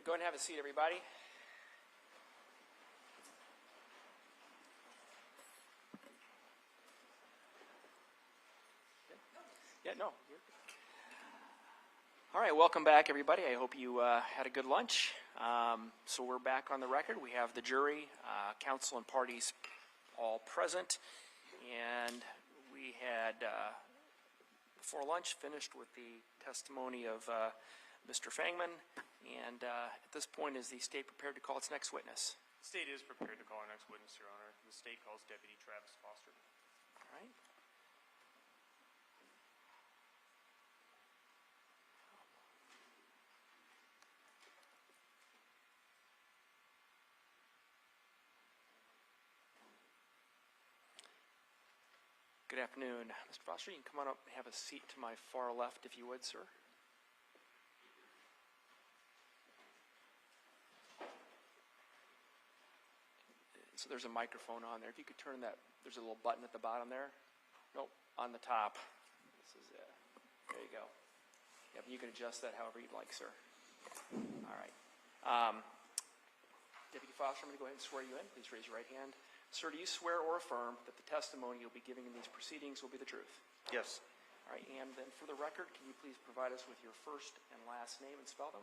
Go ahead and have a seat, everybody. Yeah, no. All right, welcome back, everybody. I hope you had a good lunch. So we're back on the record. We have the jury, counsel, and parties all present. And we had, before lunch, finished with the testimony of Mr. Fangman. And at this point, is the state prepared to call its next witness? The state is prepared to call our next witness, Your Honor. The state calls Deputy Travis Foster. All right. Good afternoon. Mr. Foster, you can come on up and have a seat to my far left, if you would, sir. So there's a microphone on there. If you could turn that, there's a little button at the bottom there. Nope, on the top. This is it. There you go. Yep, you can adjust that however you'd like, sir. All right. Deputy Foster, I'm going to go ahead and swear you in. Please raise your right hand. Sir, do you swear or affirm that the testimony you'll be giving in these proceedings will be the truth? Yes. All right, and then for the record, can you please provide us with your first and last name and spell them?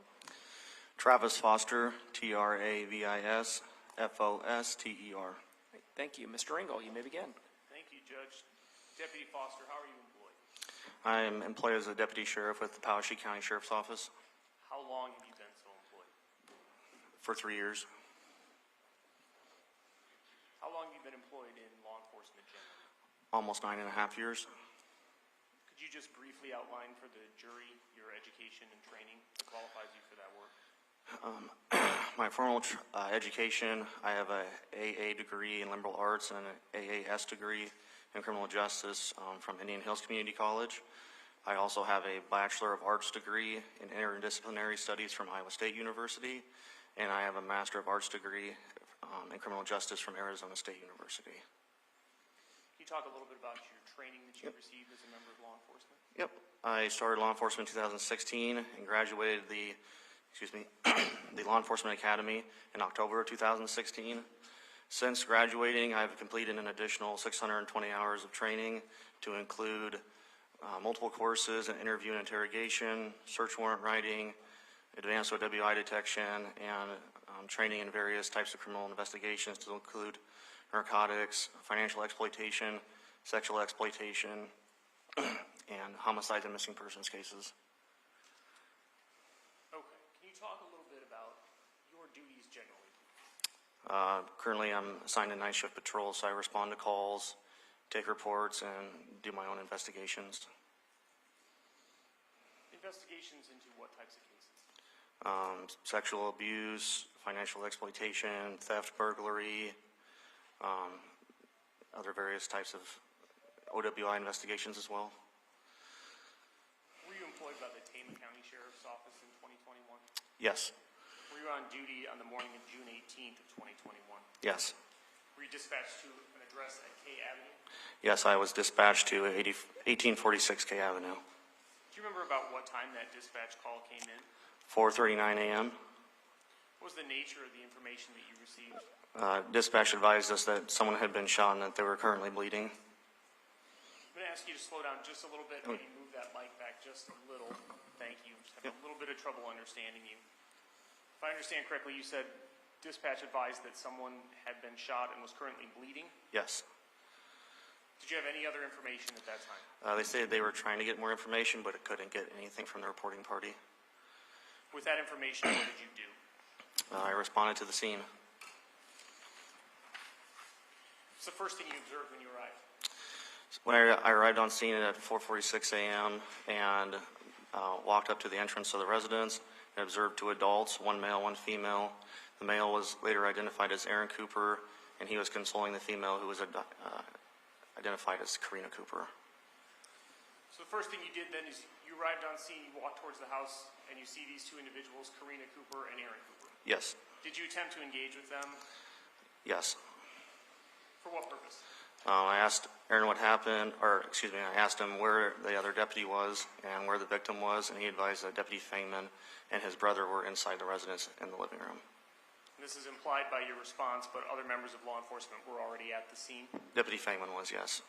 Travis Foster, Travis Foster. Right, thank you. Mr. Engel, you may begin. Thank you, Judge. Deputy Foster, how are you employed? I am employed as a deputy sheriff with the Powashik County Sheriff's Office How long have you been so employed? for 3 years. How long have you been employed in law enforcement generally? Almost 9.5 years. Could you just briefly outline for the jury your education and training that qualifies you for that work? My formal education, I have a AA degree in liberal arts and an AAS degree in criminal justice from Indian Hills Community College. I also have a Bachelor of Arts degree in interdisciplinary studies from Iowa State University, and I have a Master of Arts degree in criminal justice from Arizona State University. Can you talk a little bit about your training that you received as a member of law enforcement? Yep. I started law enforcement in 2016 and graduated the Law Enforcement Academy in October of 2016. Since graduating, I've completed an additional 620 hours of training to include multiple courses in interview and interrogation, search warrant writing, advanced OWI detection, and training in various types of criminal investigations to include narcotics, financial exploitation, sexual exploitation, and homicide and missing persons cases. Okay. Can you talk a little bit about your duties generally? Currently, I'm assigned to night shift patrol, so I respond to calls, take reports, and do my own investigations. Investigations into what types of cases? Sexual abuse, financial exploitation, theft, burglary, other various types of OWI investigations as well. Were you employed by the Tama County Sheriff's Office in 2021? Yes. Were you on duty on the morning of June 18th of 2021? Yes. Were you dispatched to an address at K Avenue? Yes, I was dispatched to 1846 K Avenue. Do you remember about what time that dispatch call came in? 4:39 a.m. What was the nature of the information that you received? Dispatch advised us that someone had been shot and that they were currently bleeding. I'm going to ask you to slow down just a little bit. Maybe move that mic back just a little. Thank you. Just having a little bit of trouble understanding you. If I understand correctly, you said dispatch advised that someone had been shot and was currently bleeding? Yes. Did you have any other information at that time? They said they were trying to get more information, but it couldn't get anything from the reporting party. With that information, what did you do? I responded to the scene. What's the first thing you observed when you arrived? When I arrived on scene at 4:46 a.m. and walked up to the entrance of the residence and observed two adults, one male, one female. The male was later identified as Karina Cooper, and he was consoling the female, who was identified as Karina Cooper. So the first thing you did then is you arrived on scene, you walked towards the house, and you see these two individuals, Karina Cooper and Aaron Cooper. Yes. Did you attempt to engage with them? Yes. For what purpose? I asked Aaron what happened, or excuse me, I asked him where the other deputy was and where the victim was, and he advised that Deputy Fangman and his brother were inside the residence in the living room. This is implied by your response, but other members of law enforcement were already at the scene. Deputy Fangman was, yes.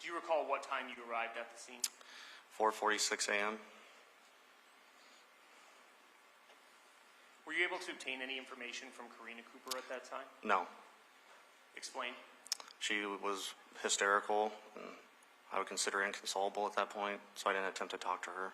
Do you recall what time you arrived at the scene? 4:46 a.m. Were you able to obtain any information from Karina Cooper at that time? No. Explain. She was hysterical, and I would consider inconsolable at that point, so I didn't attempt to talk to her.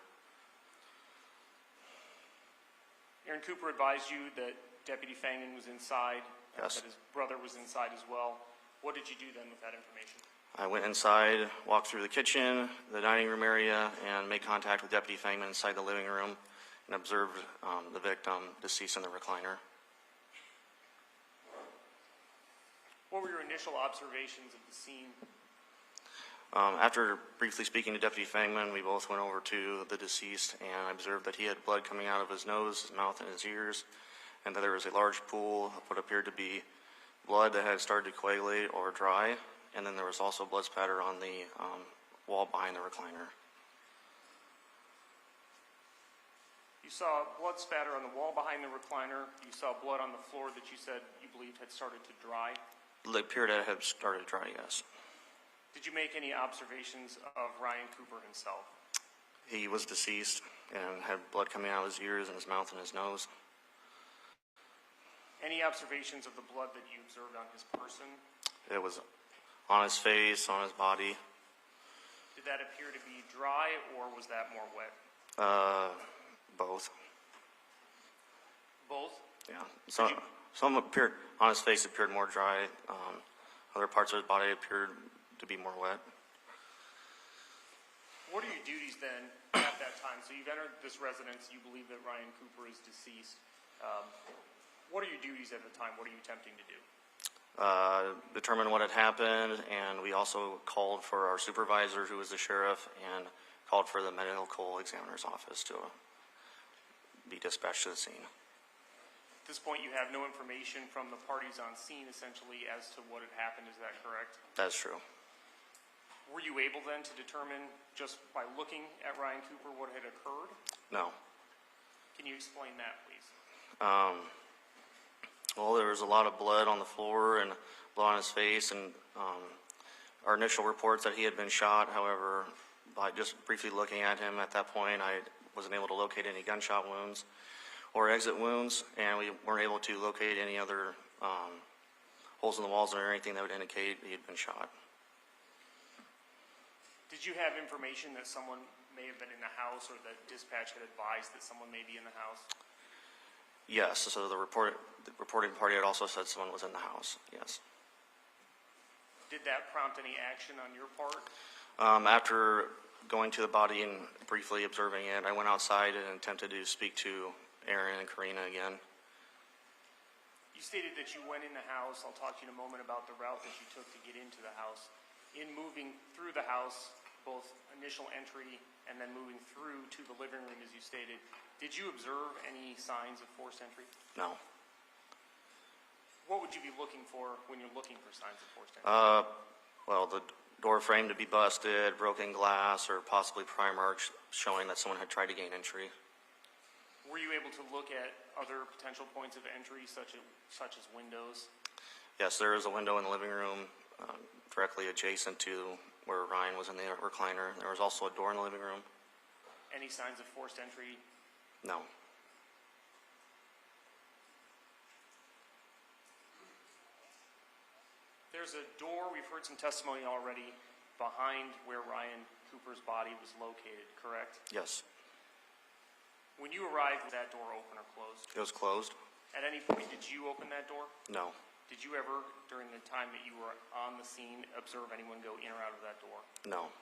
Aaron Cooper advised you that Deputy Fangman was inside, Yes. that his brother was inside as well. What did you do then with that information? I went inside, walked through the kitchen, the dining room area, and made contact with Deputy Fangman inside the living room and observed the victim deceased in the recliner. What were your initial observations of the scene? After briefly speaking to Deputy Fangman, we both went over to the deceased and I observed that he had blood coming out of his nose, his mouth, and his ears, and that there was a large pool of what appeared to be blood that had started to coagulate or dry, and then there was also blood spatter on the wall behind the recliner. You saw blood spatter on the wall behind the recliner. You saw blood on the floor that you said you believed had started to dry. It appeared to have started to dry, yes. Did you make any observations of Ryan Cooper himself? He was deceased and had blood coming out of his ears and his mouth and his nose. Any observations of the blood that you observed on his person? It was on his face, on his body. Did that appear to be dry or was that more wet? Both. Both? Yeah. Some appeared on his face appeared more dry. Other parts of his body appeared to be more wet. What are your duties then at that time? So you've entered this residence. You believe that Ryan Cooper is deceased. What are your duties at the time? What are you attempting to do? Determine what had happened, and we also called for our supervisor, who was the sheriff, and called for the medical examiner's office to be dispatched to the scene. At this point, you have no information from the parties on scene, essentially, as to what had happened. Is that correct? That's true. Were you able then to determine, just by looking at Ryan Cooper, what had occurred? No. Can you explain that, please? Well, there was a lot of blood on the floor and blood on his face, and our initial reports that he had been shot. However, by just briefly looking at him at that point, I wasn't able to locate any gunshot wounds or exit wounds, and we weren't able to locate any other holes in the walls or anything that would indicate he had been shot. Did you have information that someone may have been in the house, or that dispatch had advised that someone may be in the house? Yes, so the reporting party had also said someone was in the house, yes. Did that prompt any action on your part? After going to the body and briefly observing it, I went outside and attempted to speak to Aaron and Karina again. You stated that you went in the house. I'll talk to you in a moment about the route that you took to get into the house. In moving through the house, both initial entry and then moving through to the living room, as you stated, did you observe any signs of forced entry? No. What would you be looking for when you're looking for signs of forced entry? Well, the door frame to be busted, broken glass, or possibly pry marks showing that someone had tried to gain entry. Were you able to look at other potential points of entry, such as windows? Yes, there is a window in the living room directly adjacent to where Ryan was in the recliner. There was also a door in the living room. Any signs of forced entry? No. There's a door, we've heard some testimony already, behind where Ryan Cooper's body was located, correct? Yes. When you arrived, was that door open or closed? It was closed? At any point, did you open that door? No. Did you ever, during the time that you were on the scene, observe anyone go in or out of that door? No.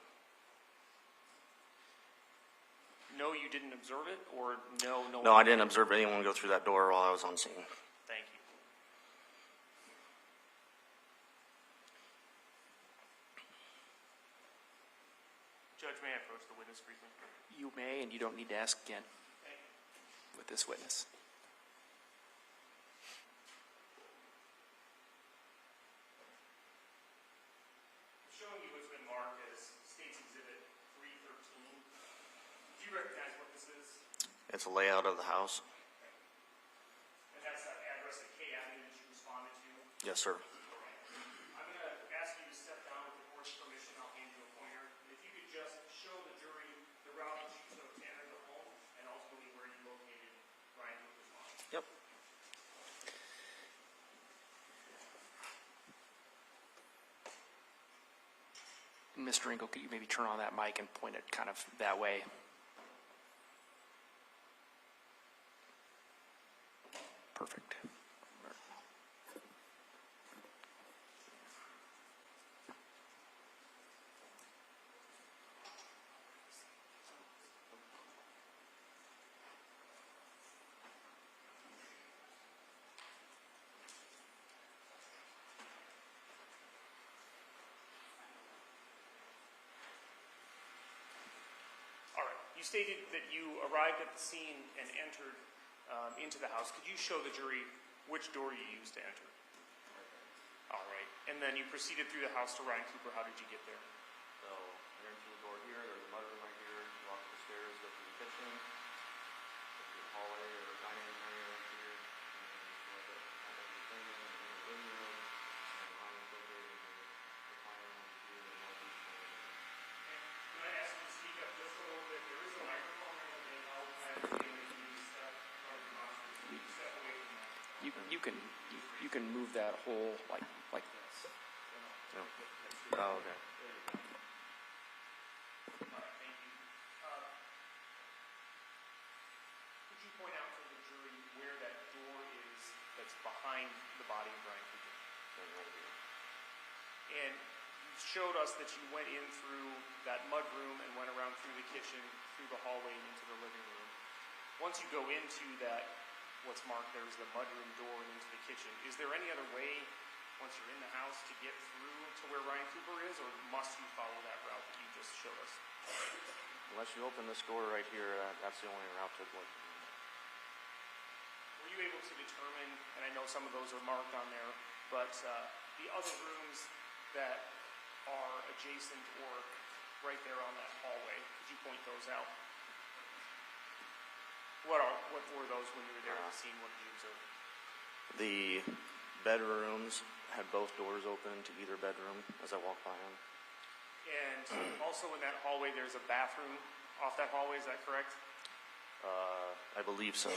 No, you didn't observe it, or no? No, I didn't observe anyone go through that door while I was on scene. Thank you. Judge, may I approach the witness briefly? You may, and you don't need to ask again with this witness. you recognize what this is? It's a layout of the house. And that's that address at K Avenue that you responded to? Yes, sir. I'm going to ask you to step down with the court's permission. I'll hand you a pointer. If you could just show the jury the route that you took to enter the home and ultimately where you located Ryan Cooper's body. Yep. Mr. Engel, could you maybe turn on that mic and point it kind of that way? Perfect. All right. You stated that you arrived at the scene and entered into the house. Could you show the jury which door you used to enter? All right. And then you proceeded through the house to Ryan Cooper. How did you get there? So, enter through the door here, there's a mudroom right here, walk up the stairs, go through the kitchen, go through the hallway or dining room area right here, and then go up the living room, and then Ryan Cooper in the recliner over here, and northeast corner. And can I ask you to speak up just a little bit? There is a microphone there that may help as you step or step away from that. You can move that whole like this. No. Oh, okay. All right, thank you. Could you point out to the jury where that door is that's behind the body of Ryan Cooper? Right here. And you showed us that you went in through that mud room and went around through the kitchen, through the hallway, and into the living room. Once you go into that, what's marked there is the mud room door and into the kitchen. Is there any other way, once you're in the house, to get through to where Ryan Cooper is, or must you follow that route that you just showed us? Unless you open this door right here, that's the only route to avoid. Were you able to determine, and I know some of those are marked on there, but the other rooms that are adjacent or right there on that hallway, could you point those out? What were those when you were there at the scene? What did you observe? The bedrooms had both doors open to either bedroom as I walked by them. And also in that hallway, there's a bathroom off that hallway, is that correct? I believe so.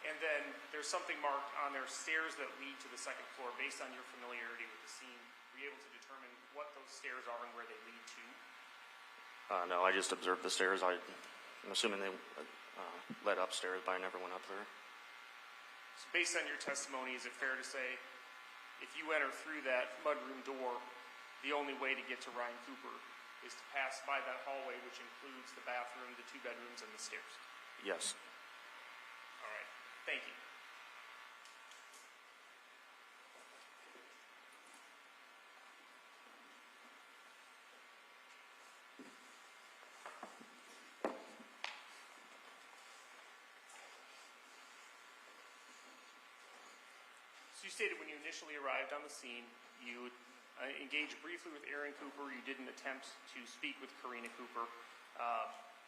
And then there's something marked on there, stairs that lead to the second floor. Based on your familiarity with the scene, were you able to determine what those stairs are and where they lead to? No, I just observed the stairs. I'm assuming they led upstairs, but I never went up there. So based on your testimony, is it fair to say if you enter through that mudroom door, the only way to get to Ryan Cooper is to pass by that hallway, which includes the bathroom, the two bedrooms, and the stairs? Yes. All right. Thank you. So you stated when you initially arrived on the scene, you engaged briefly with Aaron Cooper. You didn't attempt to speak with Karina Cooper.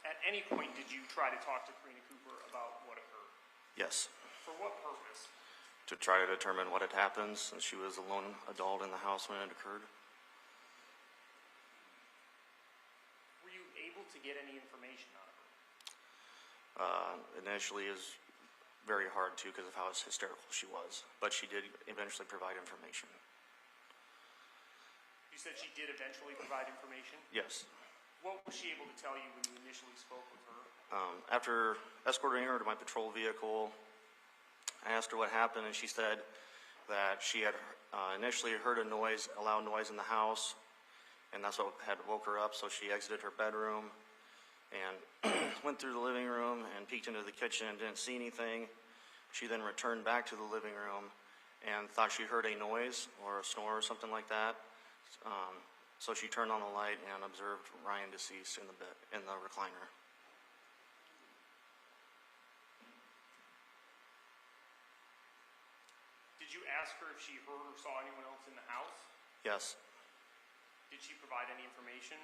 At any point, did you try to talk to Karina Cooper about what occurred? Yes. For what purpose? To try to determine what had happened since she was a lone adult in the house when it occurred. Were you able to get any information out of her? Initially is very hard to because of how hysterical she was, but she did eventually provide information. You said she did eventually provide information? Yes. What was she able to tell you when you initially spoke with her? After escorting her to my patrol vehicle, I asked her what happened, and she said that she had initially heard a noise, a loud noise in the house, and that's what had woke her up, so she exited her bedroom and went through the living room and peeked into the kitchen and didn't see anything. She then returned back to the living room and thought she heard a noise or a snore or something like that. So she turned on the light and observed Ryan deceased in the bed, in the recliner. Did you ask her if she heard or saw anyone else in the house? Yes. Did she provide any information?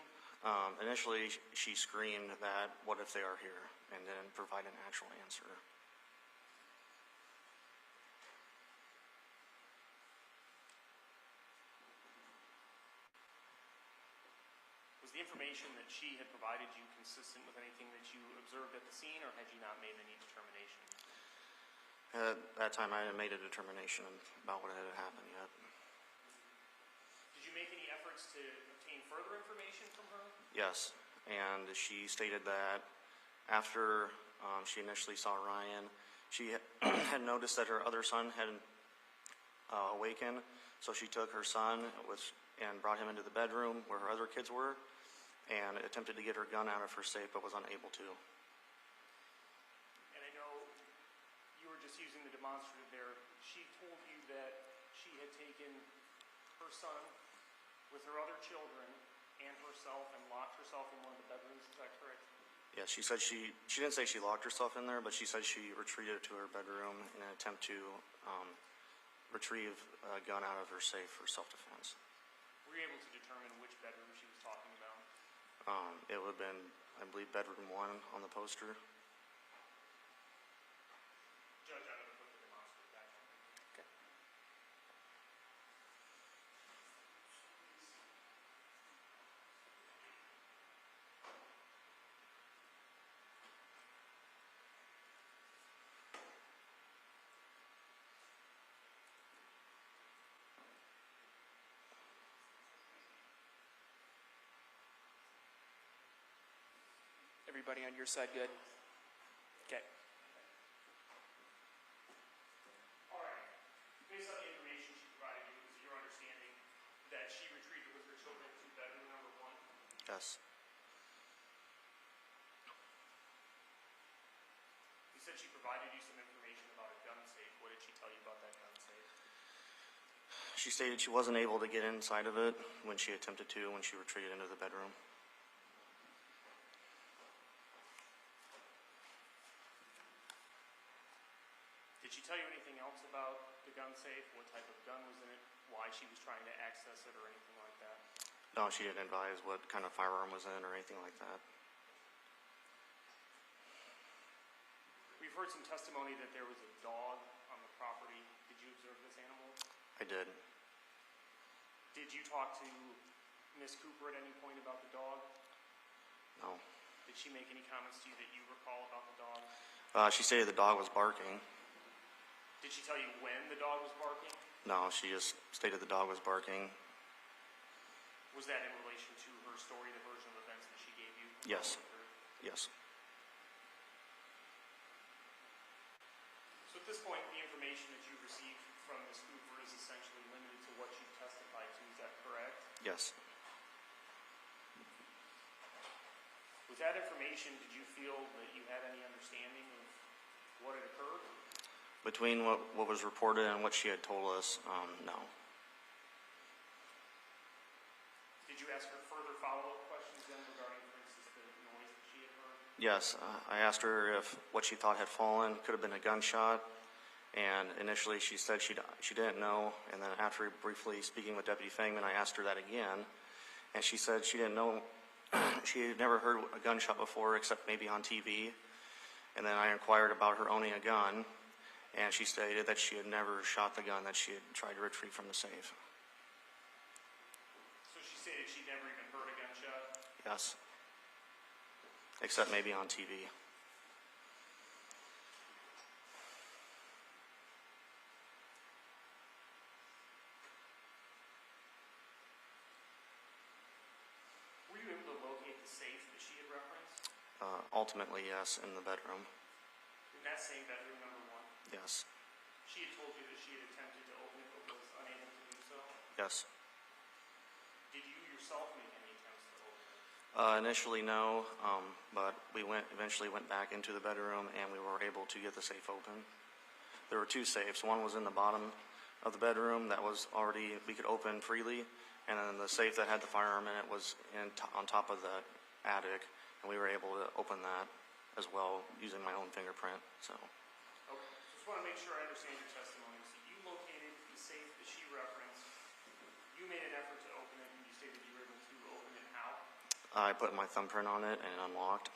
Initially, she screamed that, "What if they are here?" and didn't provide an actual answer. Was the information that she had provided you consistent with anything that you observed at the scene, or had you not made any determination? At that time, I hadn't made a determination about what had happened yet. Did you make any efforts to obtain further information from her? Yes, and she stated that after she initially saw Ryan, she had noticed that her other son had awakened, so she took her son and brought him into the bedroom where her other kids were and attempted to get her gun out of her safe but was unable to. And I know you were just using the demonstrative there. She told you that she had taken her son with her other children and herself and locked herself in one of the bedrooms. Is that correct? Yeah, she said she didn't say she locked herself in there, but she said she retreated to her bedroom in an attempt to retrieve a gun out of her safe for self-defense. Were you able to determine which bedroom she was talking about? It would have been, I believe, bedroom 1 on the poster. Judge, I'm going to put the demonstrative back on. Okay. Everybody on your side good? Okay. All right. Based on the information she provided you, is your understanding that she retreated with her children to bedroom number 1? Yes. You said she provided you some information about a gun safe. What did she tell you about that gun safe? She stated she wasn't able to get inside of it when she attempted to when she retreated into the bedroom. Did she tell you anything else about the gun safe? What type of gun was in it? Why she was trying to access it or anything like that? No, she didn't advise what kind of firearm was in or anything like that. We've heard some testimony that there was a dog on the property. Did you observe this animal? I did. Did you talk to Miss Cooper at any point about the dog? No. Did she make any comments to you that you recall about the dog? She stated the dog was barking. Did she tell you when the dog was barking? No, she just stated the dog was barking. Was that in relation to her story, the version of events that she gave you? Yes. Yes. So at this point, the information that you received from Ms. Cooper is essentially limited to what you testified to. Is that correct? Yes. With that information, did you feel that you had any understanding of what had occurred? Between what was reported and what she had told us, no. Did you ask her further follow-up questions then regarding, for instance, the noise that she had heard? Yes, I asked her if what she thought had fallen could have been a gunshot, and initially she said she didn't know, and then after briefly speaking with Deputy Fangman, I asked her that again, and she said she didn't know. She had never heard a gunshot before except maybe on TV, and then I inquired about her owning a gun, and she stated that she had never shot the gun that she had tried to retrieve from the safe. So she stated she never even heard a gunshot? Yes. Except maybe on TV. Were you able to locate the safe that she had referenced? Ultimately, yes, in the bedroom. In that same bedroom, number 1? Yes. She had told you that she had attempted to open it but was unable to do so? Yes. Did you yourself make any attempts to open it? Initially, no, but we eventually went back into the bedroom and we were able to get the safe open. There were 2 safes. One was in the bottom of the bedroom that was already, we could open freely, and then the safe that had the firearm in it was on top of the attic, and we were able to open that as well using my own fingerprint. So. Okay. Just want to make sure I understand your testimony. So you located the safe that she referenced. You made an effort to open it, and you stated you were able to I put my thumbprint on it and it unlocked.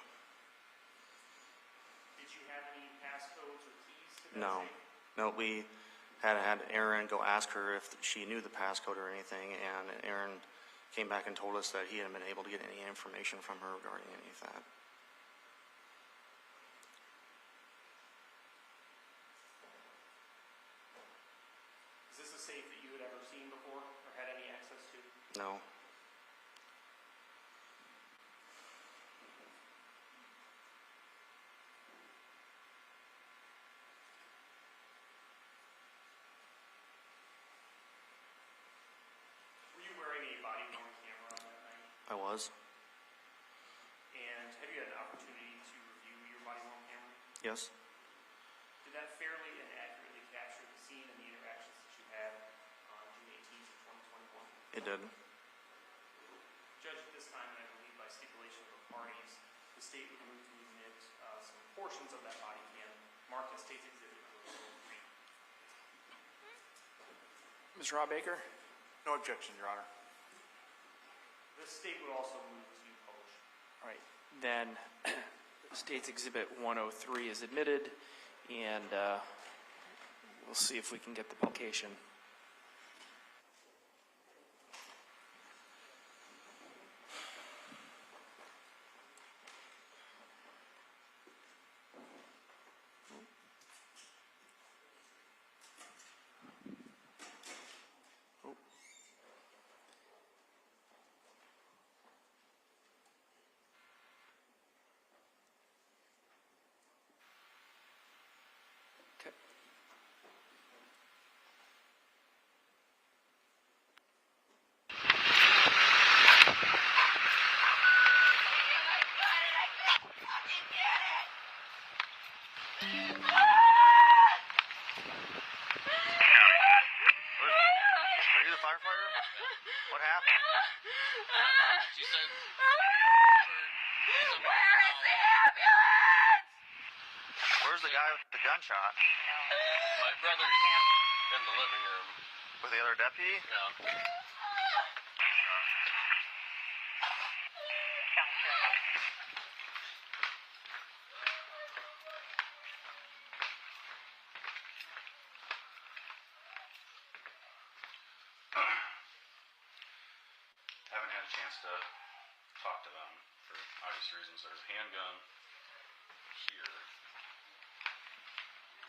Did you have any passcodes or keys to that No. safe? No, we had Aaron go ask her if she knew the passcode or anything, and Aaron came back and told us that he hadn't been able to get any information from her regarding any of that. Is this a safe that you had ever seen before or had any access to? No. Were you wearing a body-worn camera on that night? I was. And have you had an opportunity to review your body-worn camera? Yes. Did that fairly and accurately capture the scene and the interactions that you had on June 18th of 2021? It did. Judge, at this time, and I believe by stipulation of the parties, the state would move to admit some portions of that body cam marked as State's Exhibit 3. Ms. Rawbaker? No objection, Your Honor. The state would also move to publish. All right, then State's Exhibit 103 is admitted, and we'll see if we can get the publication. Okay. Are you the firefighter? What happened? She said, Where is the ambulance? Where's the guy with the gunshot? my brother's in the living room. With the other deputy? Yeah. Haven't had a chance to talk to them for obvious reasons. There's a handgun here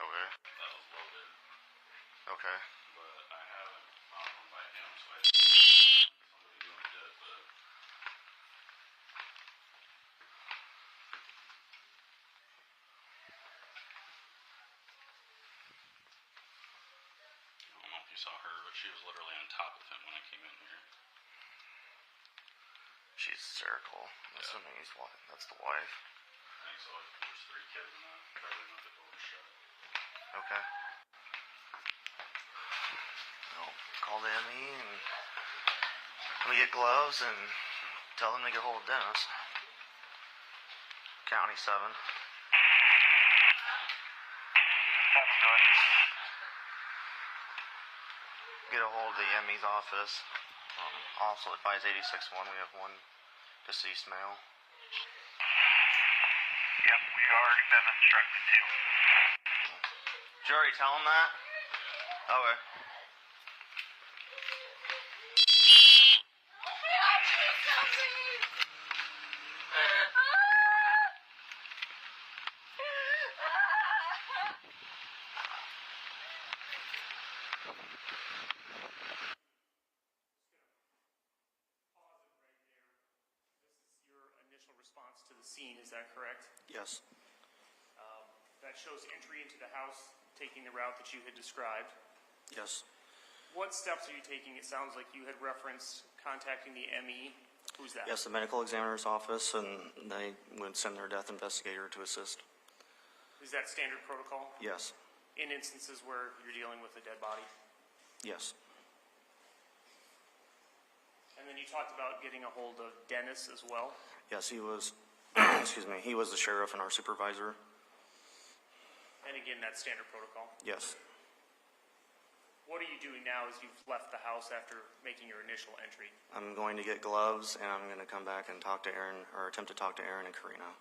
Okay. that was loaded, Okay. but I haven't found one by him, so I somebody doing it, but I don't know if you saw her, but she was literally on top of him when I came in here. She's hysterical. I'm assuming that's the wife. I think so. There's 3 kids in the bedroom with the door shut. Okay. I'll call the ME and let me get gloves and tell them to get hold of Dennis. County 7. Get a hold of the ME's office. Also advise 86-1, we have 1 deceased male. Yep, we already been instructed to. Did you already tell him that? Okay. Your initial response to the scene, is that correct? Yes. That shows entry into the house, taking the route that you had described. Yes. What steps are you taking? It sounds like you had referenced contacting the ME. Who's that? Yes, the medical examiner's office, and they would send their death investigator to assist. Is that standard protocol Yes. in instances where you're dealing with a dead body? Yes. And then you talked about getting a hold of Dennis as well. Yes, he was, excuse me, he was the sheriff and our supervisor. And again, that's standard protocol. Yes. What are you doing now as you've left the house after making your initial entry? I'm going to get gloves, and I'm going to come back and talk to Aaron, or attempt to talk to Aaron and Karina.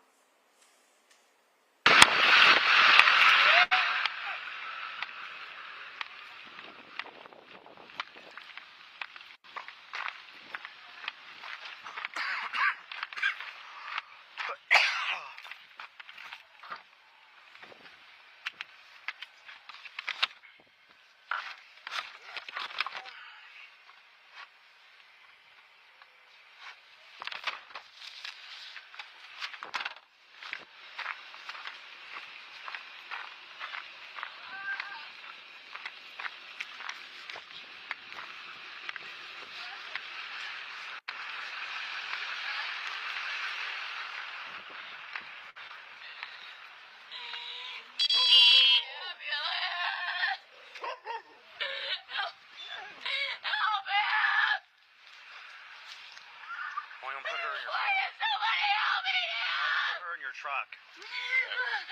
Truck. The shop.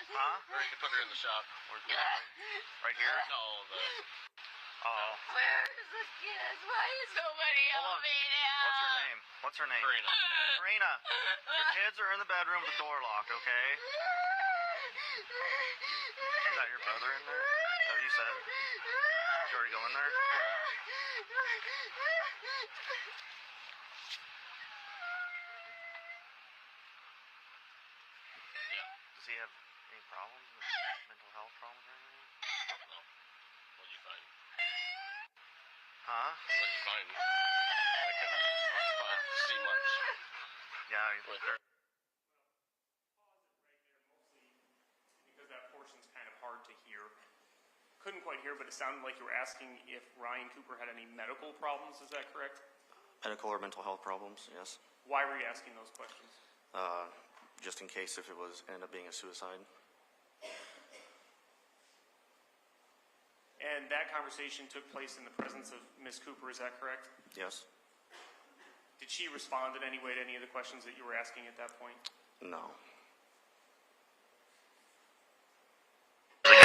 Huh? Or you can put her in the shop. Right here? No, Oh. Where is the kid? Why is nobody helping me now? What's her name? What's her name? Karina. Karina. Your kids are in the bedroom with the door locked, okay? Is that your brother in there? Is that what you said? Did you already go in there? Does he have any problems? Mental health problems or anything? No. What'd you find? Huh? What'd you find? I couldn't see much. Yeah, With there's... Because that portion's kind of hard to hear. Couldn't quite hear, but it sounded like you were asking if Ryan Cooper had any medical problems. Is that correct? medical or mental health problems, yes. Why were you asking those questions? Just in case if it was end up being a suicide. And that conversation took place in the presence of Ms. Cooper, is that correct? Yes. Did she respond in any way to any of the questions that you were asking at that point? No. I had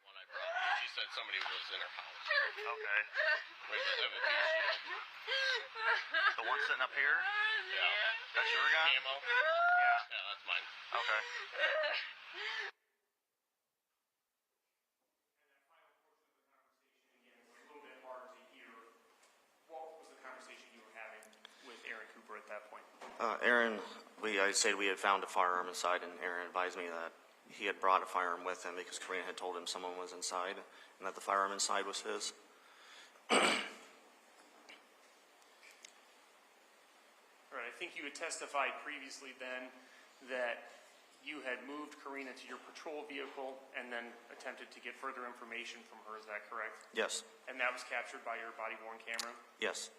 one I brought. She said somebody was in her house. Okay. With the M&P shield. The one sitting up here? Yeah. That's your gun? Ammo? Yeah. Yeah, that's mine. Okay. At that point. Aaron, I said we had found a firearm inside, and Aaron advised me that he had brought a firearm with him because Karina had told him someone was inside, and that the firearm inside was his. Right, I think you had testified previously then that you had moved Karina to your patrol vehicle and then attempted to get further information from her, is that correct? Yes. And that was captured by your body-worn camera? Yes.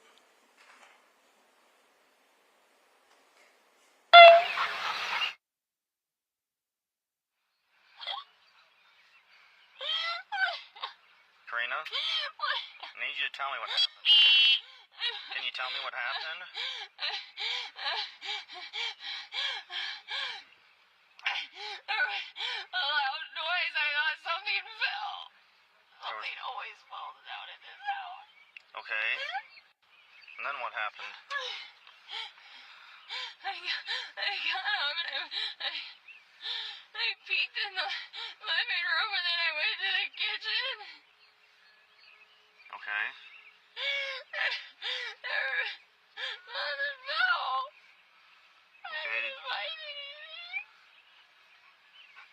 Karina? I need you to tell me what happened. Can you tell me what happened? There was a loud noise. I thought something fell. Something always falls down in this house. Okay. And then what happened? I got up and I peeked in the living room and then I went to the kitchen. Okay. There was nothing fell. Okay. I was fighting.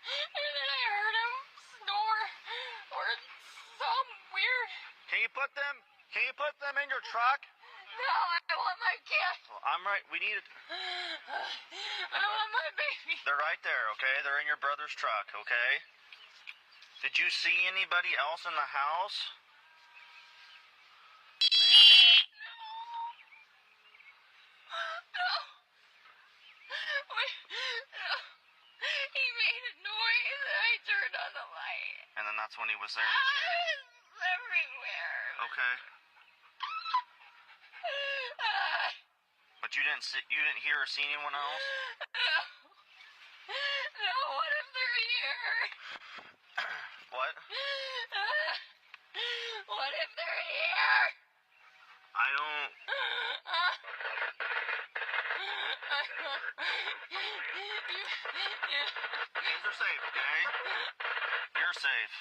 And then I heard him snore or some weird. Can you put them in your truck? No, I want my kid. Well, I'm right. We need it. I want my baby. They're right there, okay? They're in your brother's truck, okay? Did you see anybody else in the house? No. He made a noise and I turned on the light. And then that's when he was there. I was everywhere. Okay. But you didn't hear or see anyone else? No. No, what if here? What? What if they're here? I don't... Kids are safe, okay? You're safe.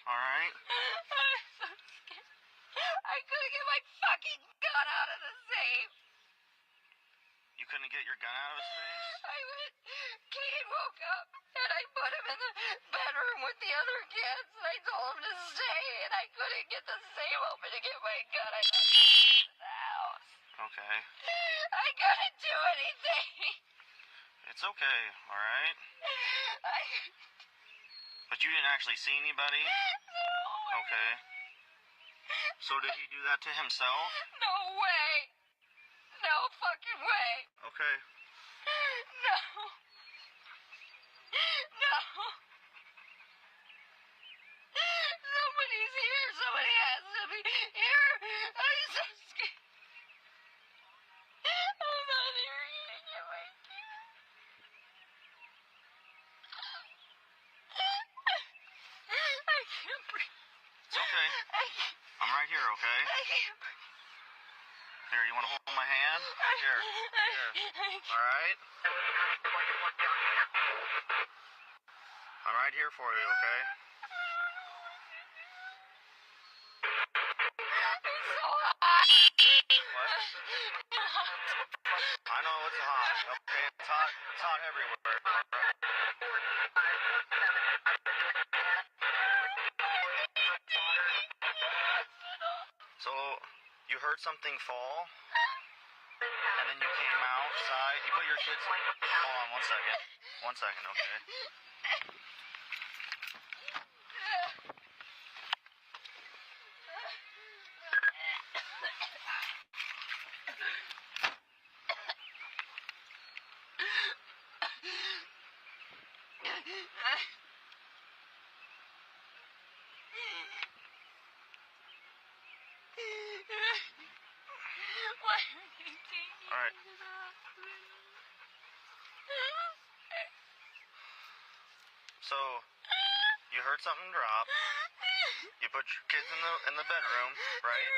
Alright? I'm so scared. I couldn't get my fucking gun out of the safe. You couldn't get your gun out of his face? Kate woke up and I put him in the bedroom with the other kids and I told him to stay and I couldn't get the safe open to get my gun. I thought he was in the house. Okay. I couldn't do anything. It's okay, alright? But you didn't actually see anybody? No. Okay. So did he do that to himself? No way. No fucking way. Okay. No. No. Somebody's here. Somebody has to be here. I'm so scared. I'm not here eating at my kid. I can't breathe. It's okay. I'm right here, okay? I can't breathe. Here, you want to hold my hand? Here. Alright? I'm right here for you, okay? It's so hot. What? I know it's hot. Okay, it's hot. It's hot everywhere. Alright? So, you heard something fall? And then you came outside. You put your kids... Hold on 1 second. 1 second, okay? Why are you taking me Alright. to the hospital? So, you heard something drop. You put your kids in the bedroom, right?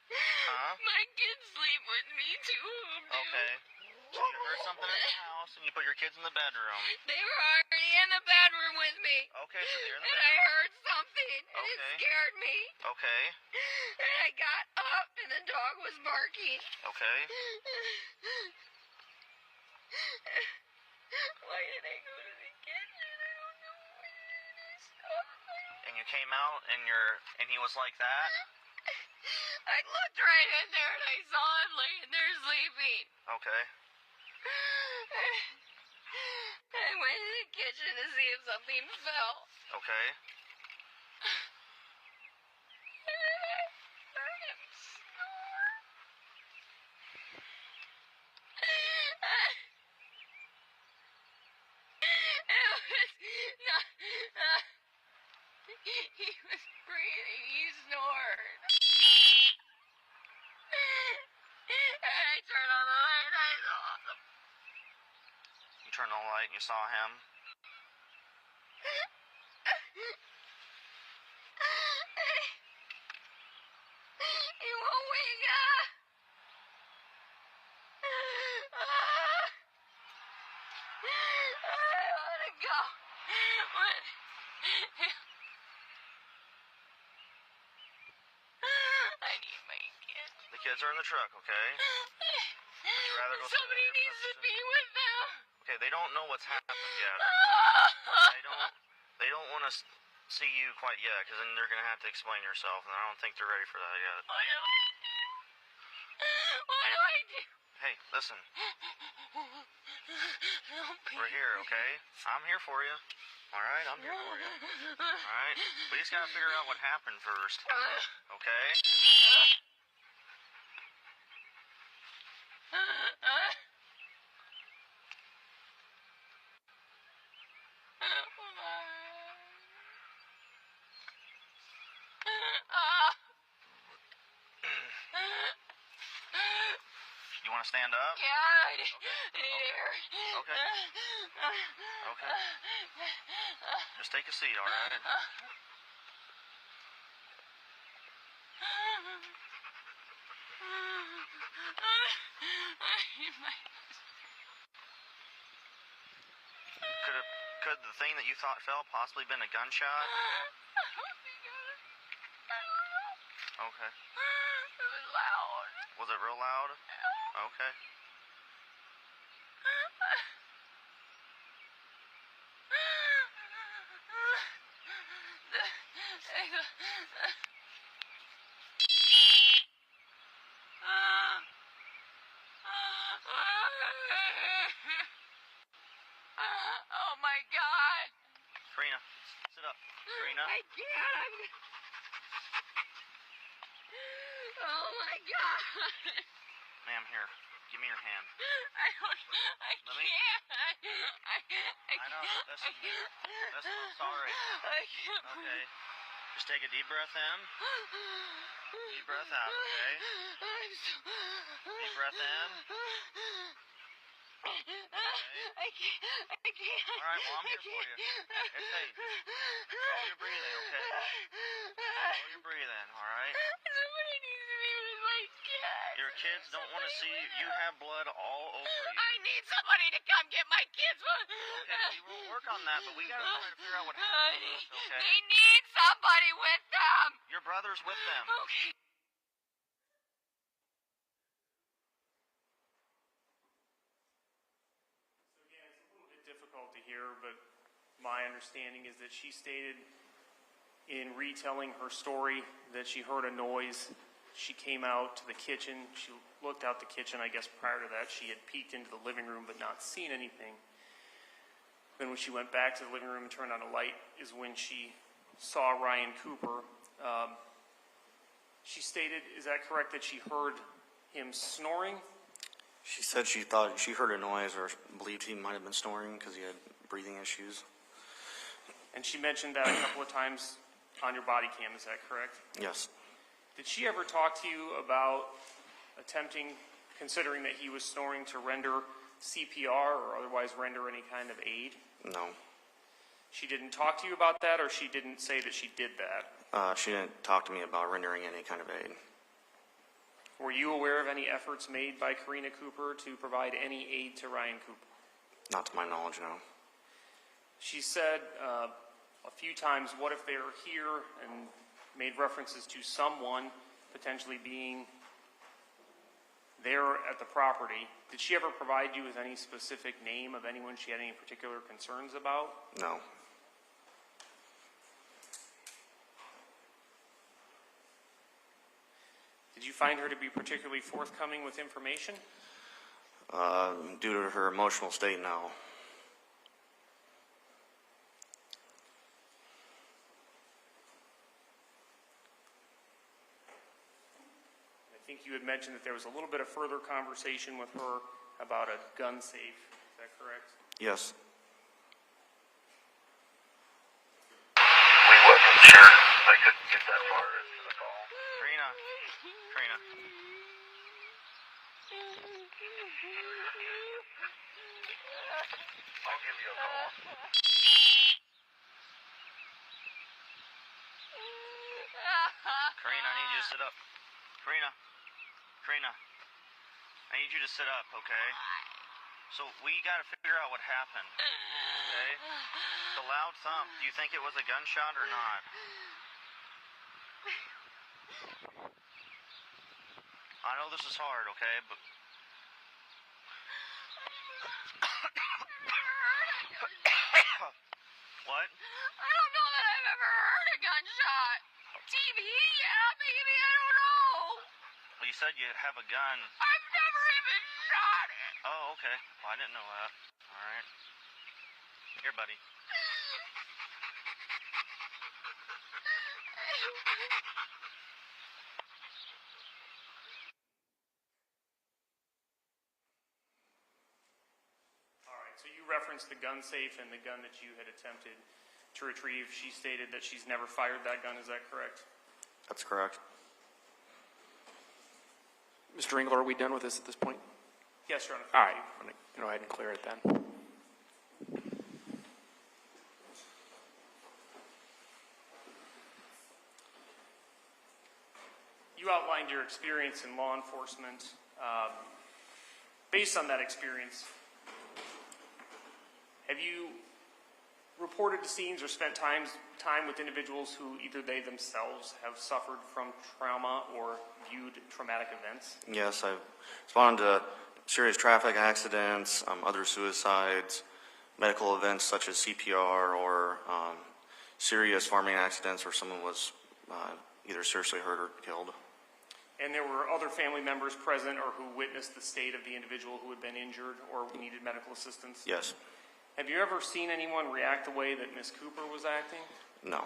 Huh? My kids sleep with me too. Okay. So you heard something in the house and you put your kids in the bedroom. They were already in the bedroom with me. Okay, so they're in the And I bedroom. heard something and it Okay. scared me. Okay. And I got up and the dog was barking. Okay. Why did I go to the kitchen? I don't know. Why did I stop? And you came out and he was like that? I looked right in there and I saw him laying there sleeping. Okay. I went in the kitchen to see if something fell. Okay. And I heard him snore. He was breathing. He snored. And I turned on the light and I saw him. You turned on the light and you saw him? He won't wake up. I want to go. I need my kids. The kids are in the truck, okay? Would you rather go sit Somebody in your needs to position? be with them. Okay, they don't know what's happened yet. They don't want to see you quite yet, because then they're going to have to explain yourself, and I don't think they're ready for that yet. What do I do? What do I do? Hey, listen, Help me. we're here, okay? I'm here for you. All right, I'm here for you. All right? We just got to figure out what happened first, okay? You want to to stand up? Yeah, I need air. Okay. Okay. Just take a seat, all right? Could the thing that you thought fell possibly been a gunshot? Okay. It was loud. Was it real loud? Okay. Oh my God! Karina, sit up. Karina? I can't. Oh my God! Ma'am, here. Give me your hand. I Let me- can't. I know. Listen, I'm sorry. I can't. Okay. Just take a deep breath in. Deep breath out, okay? I'm so... Deep breath in. I can't. All right, well, I'm here for you. It's hey, slow your breathing, okay? Slow your breathing, all right? Somebody needs to be with my kids. Your kids don't want to see you. You have blood all over you. I need somebody to come get my kids. Okay, we will work on that, but we got to try to figure out what happened first, okay? They need somebody with them. Your brother's with them. Okay. So again, it's a little bit difficult to hear, but my understanding is that she stated in retelling her story that she heard a noise. She came out to the kitchen. She looked out the kitchen. I guess prior to that, she had peeked into the living room but not seen anything. Then when she went back to the living room and turned on a light is when she saw Ryan Cooper. She stated, is that correct, that she heard him snoring? She said she thought she heard a noise or believed he might have been snoring because he had breathing issues. And she mentioned that a couple of times on your body cam, is that correct? Yes. Did she ever talk to you about attempting, considering that he was snoring, to render CPR or otherwise render any kind of aid? No. She didn't talk to you about that, or she didn't say that she did that? She didn't talk to me about rendering any kind of aid. Were you aware of any efforts made by Karina Cooper to provide any aid to Ryan Cooper? Not to my knowledge, no. She said a few times, what if they were here, and made references to someone potentially being there at the property. Did she ever provide you with any specific name of anyone she had any particular concerns about? No. Did you find her to be particularly forthcoming with information? Due to her emotional state, no. I think you had mentioned that there was a little bit of further conversation with her about a gun safe. Is that correct? Yes. We wasn't sure. I couldn't get that far into the call. Karina. Karina. I'll give you a call. Karina, I need you to sit up. Karina. Karina. I need you to sit up, okay? So we got to figure out what happened, okay? The loud thump, do you think it was a gunshot or not? I know this is hard, okay, but... What? I don't know that I've ever heard a gunshot. TV, yeah, maybe, I don't know. Well, you said you have a gun. I've never even shot it. Oh, okay. Well, I didn't know that. All right. Here, buddy. All right, so you referenced the gun safe and the gun that you had attempted to retrieve. She stated that she's never fired that gun. Is that correct? That's correct. Mr. Engler, are we done with this at this point? Yes, Your Honor. All right, I'm going to go ahead and clear it then. You outlined your experience in law enforcement. Based on that experience, have you reported to scenes or spent time with individuals who either they themselves have suffered from trauma or viewed traumatic events? Yes, I've responded to serious traffic accidents, other suicides, medical events such as CPR, or serious farming accidents where someone was either seriously hurt or killed. And there were other family members present or who witnessed the state of the individual who had been injured or needed medical assistance? Yes. Have you ever seen anyone react the way that Ms. Cooper was acting? No.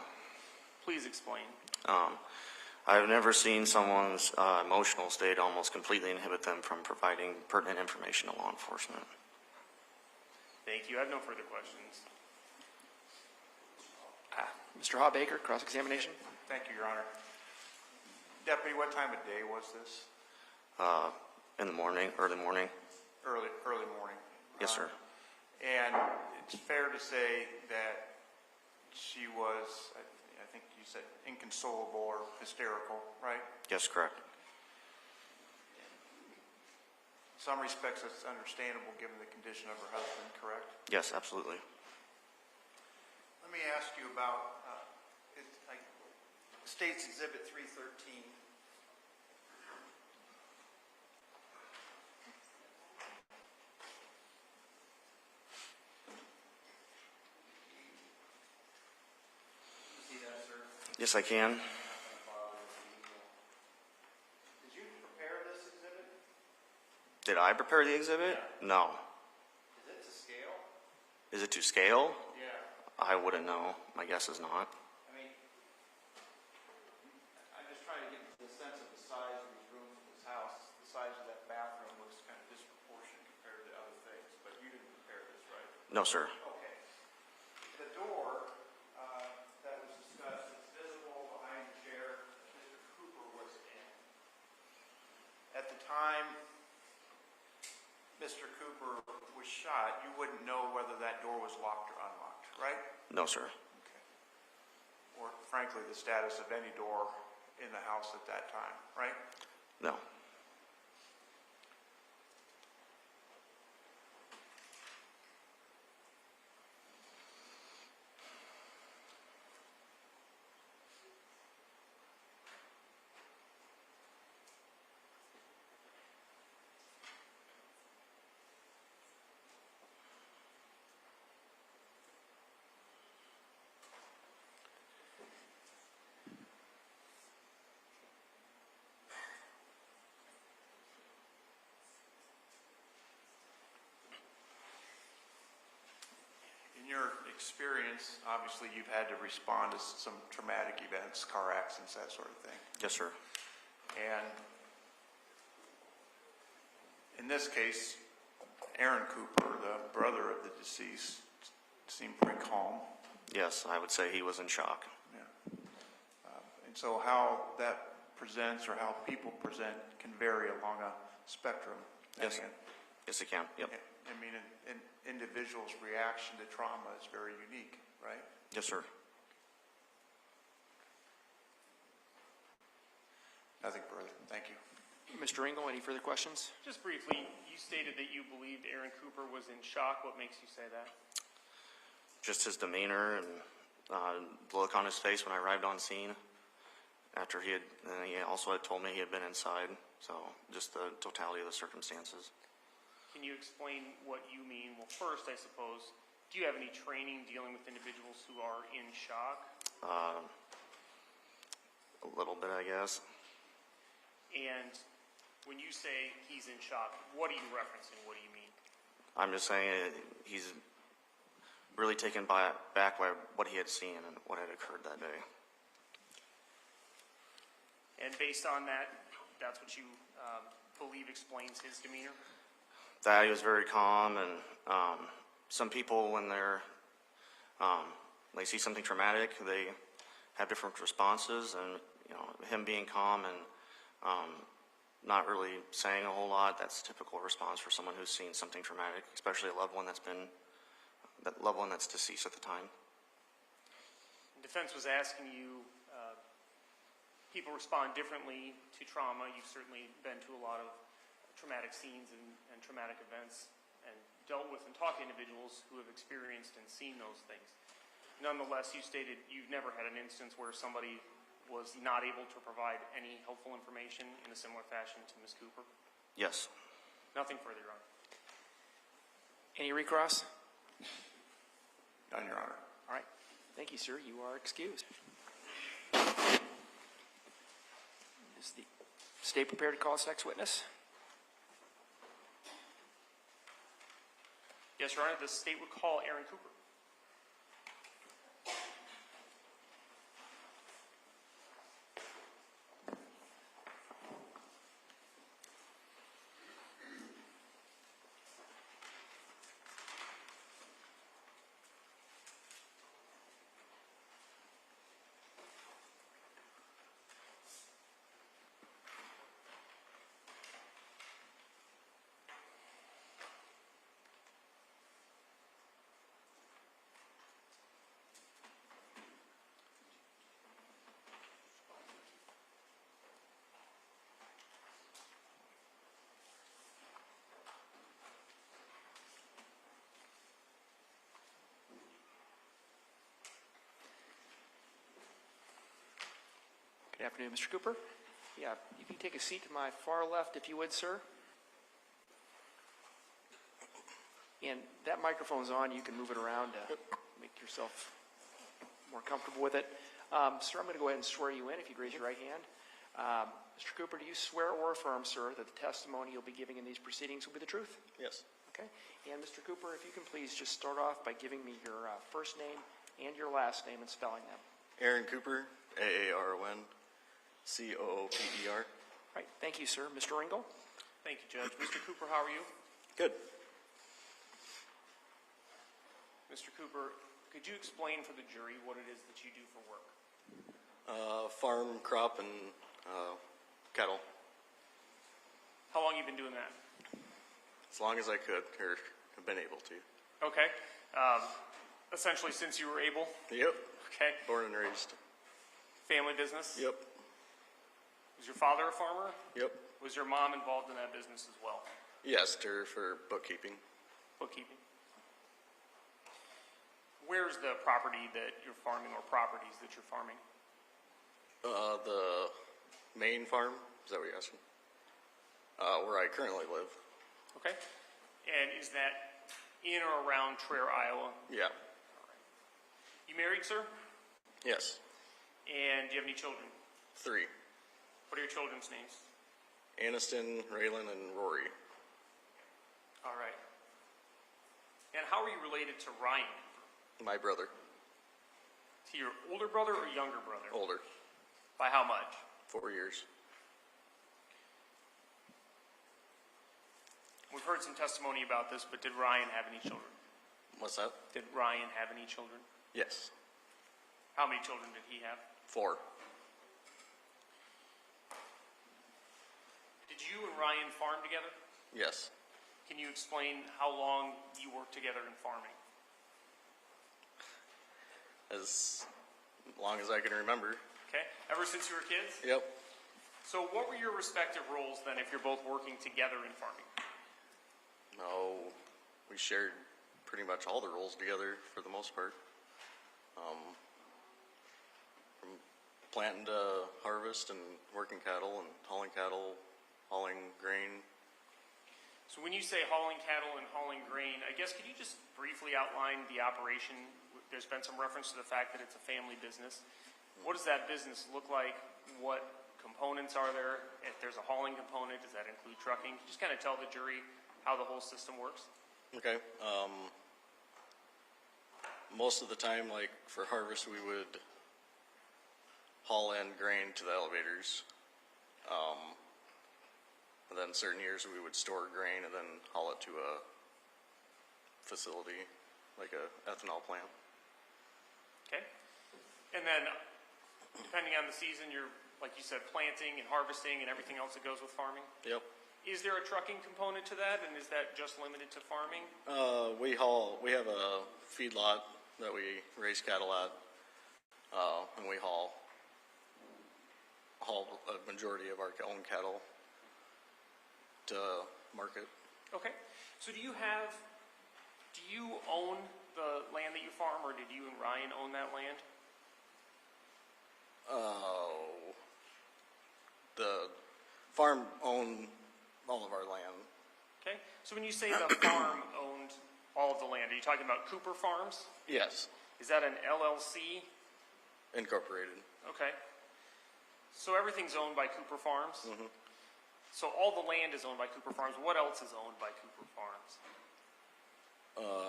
Please explain. I've never seen someone's emotional state almost completely inhibit them from providing pertinent information to law enforcement. Thank you. I have no further questions. Mr. Hawbaker, cross-examination. Thank you, Your Honor. Deputy, what time of day was this? In the morning, early morning. Early morning. Yes, sir. And it's fair to say that she was, I think you said inconsolable or hysterical, right? Yes, correct. In some respects, it's understandable given the condition of her husband, correct? Yes, absolutely. Let me ask you about State's Exhibit 313. See that, sir? Yes, I can. Did you prepare this exhibit? Did I prepare the exhibit? No. Is it to scale? Is it to scale? Yeah. I wouldn't know. My guess is not. I mean, I'm just trying to get the sense of the size of these rooms in this house. The size of that bathroom looks kind of disproportionate compared to other things, but you didn't prepare this, right? No, sir. Okay. The door that was discussed is visible behind the chair that Mr. Cooper was in. At the time Mr. Cooper was shot, you wouldn't know whether that door was locked or unlocked, right? No, sir. Okay. Or frankly, the status of any door in the house at that time, right? No. In your experience, obviously you've had to respond to some traumatic events, car accidents, that sort of thing. Yes, sir. And in this case, Aaron Cooper, the brother of the deceased, seemed pretty calm. Yes, I would say he was in shock. Yeah. And so how that presents or how people present can vary along a spectrum. Yes. And, Yes, it can. Yep. I mean, an individual's reaction to trauma is very unique, right? Yes, sir. Nothing further. Thank you. Mr. Engel, any further questions? Just briefly, you stated that you believed Aaron Cooper was in shock. What makes you say that? Just his demeanor and the look on his face when I arrived on scene. After he also had told me he had been inside. So just the totality of the circumstances. Can you explain what you mean? Well, first, I suppose, do you have any training dealing with individuals who are in shock? A little bit, I guess. And when you say he's in shock, what are you referencing? What do you mean? I'm just saying he's really taken back by what he had seen and what had occurred that day. And based on that, that's what you believe explains his demeanor? That he was very calm, and some people, when they see something traumatic, they have different responses, and him being calm and not really saying a whole lot. That's a typical response for someone who's seen something traumatic, especially a loved one that's deceased at the time. Defense was asking you, people respond differently to trauma. You've certainly been to a lot of traumatic scenes and traumatic events and dealt with and talked to individuals who have experienced and seen those things. Nonetheless, you stated you've never had an instance where somebody was not able to provide any helpful information in a similar fashion to Ms. Cooper? Yes. Nothing further, Your Honor. Any recross? None, Your Honor. All right. Thank you, sir. You are excused. Is the state prepared to call its next witness? Yes, Your Honor. The state would call Aaron Cooper. Good afternoon, Mr. Cooper. Yeah, you can take a seat to my far left if you would, sir. And that microphone's on. You can move it around to make yourself more comfortable with it. Sir, I'm going to go ahead and swear you in if you'd raise your right hand. Mr. Cooper, do you swear or affirm, sir, that the testimony you'll be giving in these proceedings will be the truth? Yes. Okay. And Mr. Cooper, if you can please just start off by giving me your first name and your last name and spelling them. Aaron Cooper, AARON, COOPER. Right. Thank you, sir. Mr. Ringel? Thank you, Judge. Mr. Cooper, how are you? Good. Mr. Cooper, could you explain for the jury what it is that you do for work? Farm, crop, and cattle. How long have you been doing that? As long as I could, or have been able to. Okay. Essentially since you were able? Yep. Okay. Born and raised. Family business? Yep. Was your father a farmer? Yep. Was your mom involved in that business as well? Yes, for bookkeeping. Bookkeeping. Where's the property that you're farming or properties that you're farming? The main farm, is that what you're asking? Where I currently live. Okay. And is that in or around Traer, Iowa? Yeah. You married, sir? Yes. And do you have any children? 3. What are your children's names? Aniston, Raylan, and Rory. All right. And how are you related to Ryan? My brother. To your older brother or younger brother? Older. By how much? 4 years. We've heard some testimony about this, but did Ryan have any children? What's that? Did Ryan have any children? Yes. How many children did he have? 4. Did you and Ryan farm together? Yes. Can you explain how long you worked together in farming? As long as I can remember. Okay. Ever since you were kids? Yep. So what were your respective roles then if you're both working together in farming? No, we shared pretty much all the roles together for the most part. From planting to harvest and working cattle and hauling grain. So when you say hauling cattle and hauling grain, I guess could you just briefly outline the operation? There's been some reference to the fact that it's a family business. What does that business look like? What components are there? If there's a hauling component, does that include trucking? Just kind of tell the jury how the whole system works. Okay. Most of the time, like for harvest, we would haul in grain to the elevators. And then certain years we would store grain and then haul it to a facility, like a ethanol plant. Okay. And then, depending on the season, you're like you said, planting and harvesting and everything else that goes with farming? Yep. Is there a trucking component to that, and is that just limited to farming? We have a feedlot that we raise cattle at, and we haul a majority of our own cattle to market. Okay. So do you own the land that you farm, or did you and Ryan own that land? The farm owned all of our land. Okay. So when you say the farm owned all of the land, are you talking about Cooper Farms? Yes, Is that an LLC? incorporated. Okay. So everything's owned by Cooper Farms? Mm-hmm. So all the land is owned by Cooper Farms. What else is owned by Cooper Farms?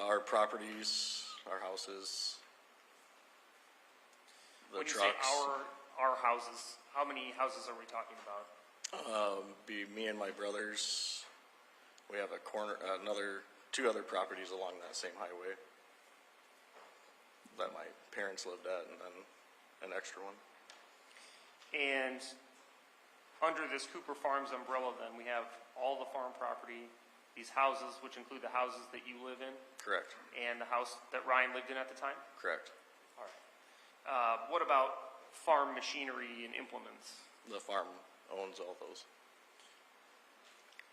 Our properties, our houses, the When you trucks. say our houses, how many houses are we talking about? Be me and my brothers. We have two other properties along that same highway that my parents lived at, and then an extra one. And under this Cooper Farms umbrella, then, we have all the farm property, these houses, which include the houses that you live in, Correct. and the house that Ryan lived in at the time? Correct. All right. What about farm machinery and implements? The farm owns all those.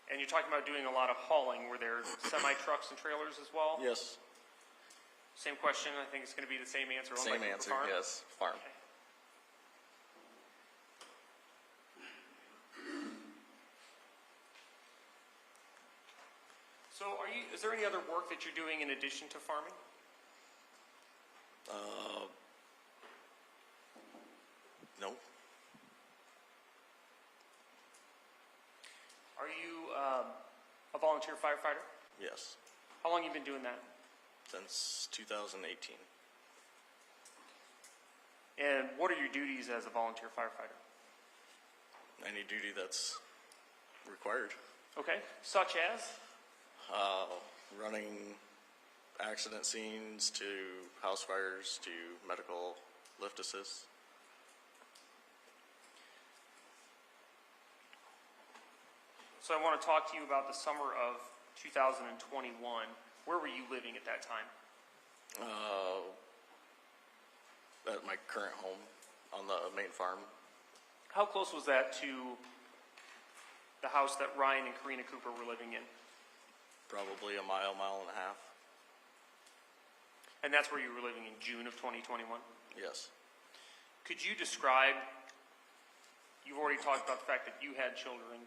And you're talking about doing a lot of hauling. Were there semi-trucks and trailers as well? Yes. Same question. I think it's going to be the same answer. Owned by Same Cooper answer. Farm? Yes. Farm. Okay. So is there any other work that you're doing in addition to farming? No. Are you a volunteer firefighter? Yes. How long have you been doing that? Since 2018. And what are your duties as a volunteer firefighter? Any duty that's required. Okay, such as? Running accident scenes to house fires to medical lift assist. So I want to talk to you about the summer of 2021. Where were you living at that time? At my current home on the main farm. How close was that to the house that Ryan and Karina Cooper were living in? Probably a mile and a half. And that's where you were living in June of 2021? Yes. Could you describe, you've already talked about the fact that you had children,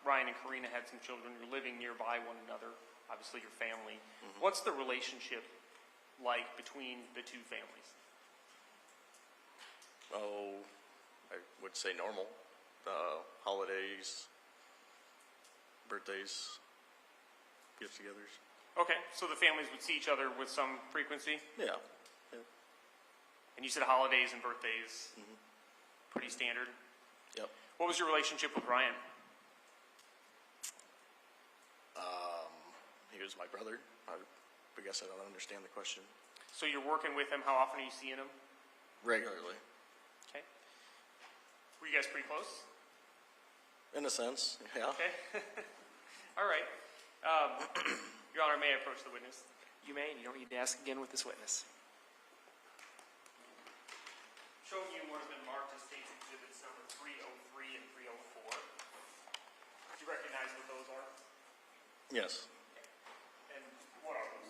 Ryan and Karina had some children, you're living nearby one another, obviously your family. Mm-hmm. What's the relationship like between the two families? Oh, I would say normal. Holidays, birthdays, get-togethers. Okay, so the families would see each other with some frequency? Yeah. And you said holidays and birthdays, pretty standard? Yep. What was your relationship with Ryan? He was my brother. I guess I don't understand the question. So you're working with him. How often are you seeing him? Regularly. Okay. Were you guys pretty close? In a sense, yeah. Okay. All right. Your Honor, may I approach the witness? You may, and you don't need to ask again with this witness. Showing you what has been marked as State's Exhibits number 303 and 304. Do you recognize what those are? Yes. And what are those?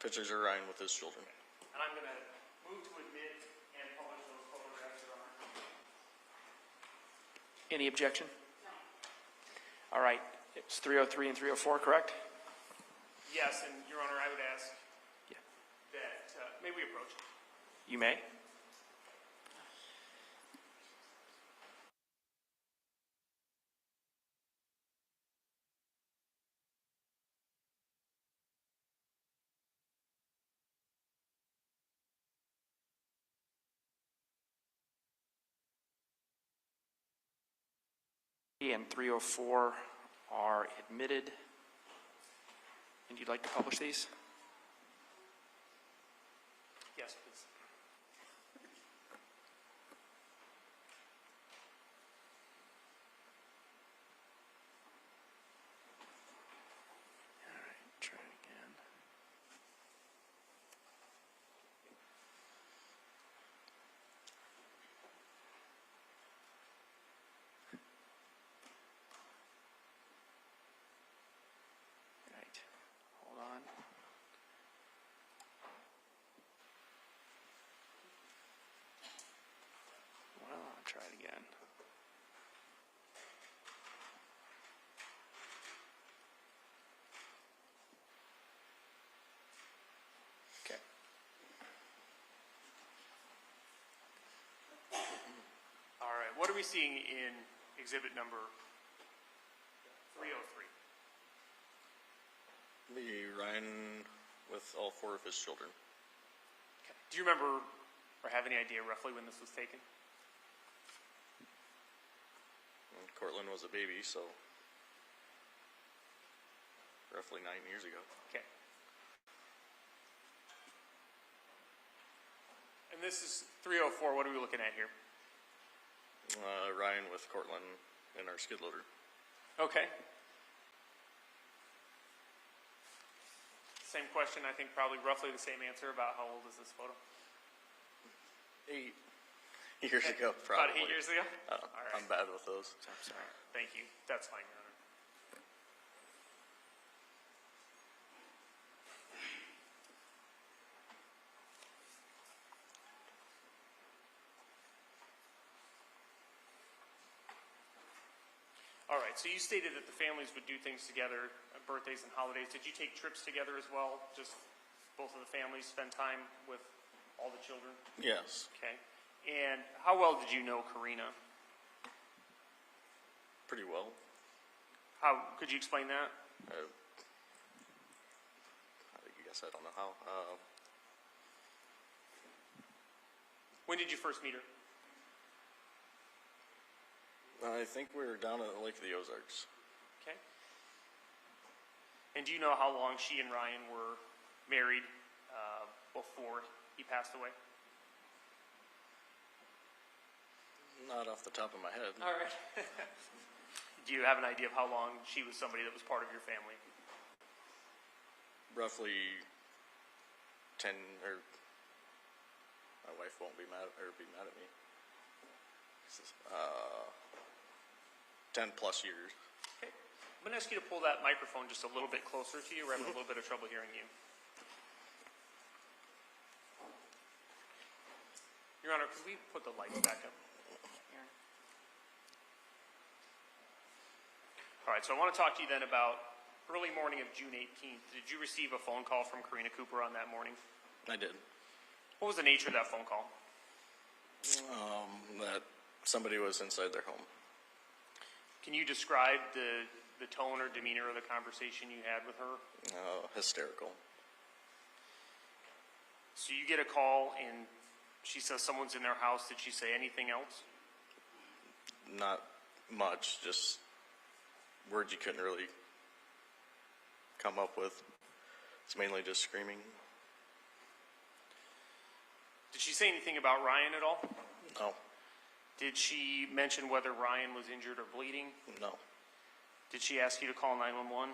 Pictures of Ryan with his children. And I'm going to move to admit and publish those photographs, Your Honor. Any objection? No. All right. It's 303 and 304, correct? Yes, and Your Honor, I would ask Yeah. that, may we approach? You may. And 304 are admitted. And you'd like to publish these? Yes, please. right, what are we seeing in exhibit number 303? The Ryan with all 4 of his children. Okay. Do you remember or have any idea roughly when this was taken? And Cortland was a baby, so roughly 9 years ago. Okay. And this is 304. What are we looking at here? Ryan with Cortland in our skid loader. Okay. Same question, I think probably roughly the same answer about how old is this photo? 8 years ago, About probably. 8 years ago? All right. I'm bad with those. I'm sorry. Thank you. That's fine, Your Honor. All right, so you stated that the families would do things together, birthdays and holidays. Did you take trips together as well? Just both of the families spend time with all the children? Yes, Okay. And how well did you know Karina? pretty well. How could you explain that? I guess I don't know how. When did you first meet her? I think we were down at Lake of the Ozarks. Okay. And do you know how long she and Ryan were married before he passed away? Not off the top of my head. All right. Do you have an idea of how long she was somebody that was part of your family? Roughly 10, or my wife won't be mad at me. 10 plus years. Okay. I'm going to ask you to pull that microphone just a little bit closer to you. We're having a little bit of trouble hearing you. Your Honor, could we put the lights back up? All right, so I want to talk to you then about early morning of June 18th. Did you receive a phone call from Karina Cooper on that morning? I did. What was the nature of that phone call? That somebody was inside their home. Can you describe the tone or demeanor of the conversation you had with her? Hysterical. So you get a call and she says someone's in their house. Did she say anything else? Not much, just words you couldn't really come up with. It's mainly just screaming. Did she say anything about Ryan at all? No. Did she mention whether Ryan was injured or bleeding? No. Did she ask you to call 911?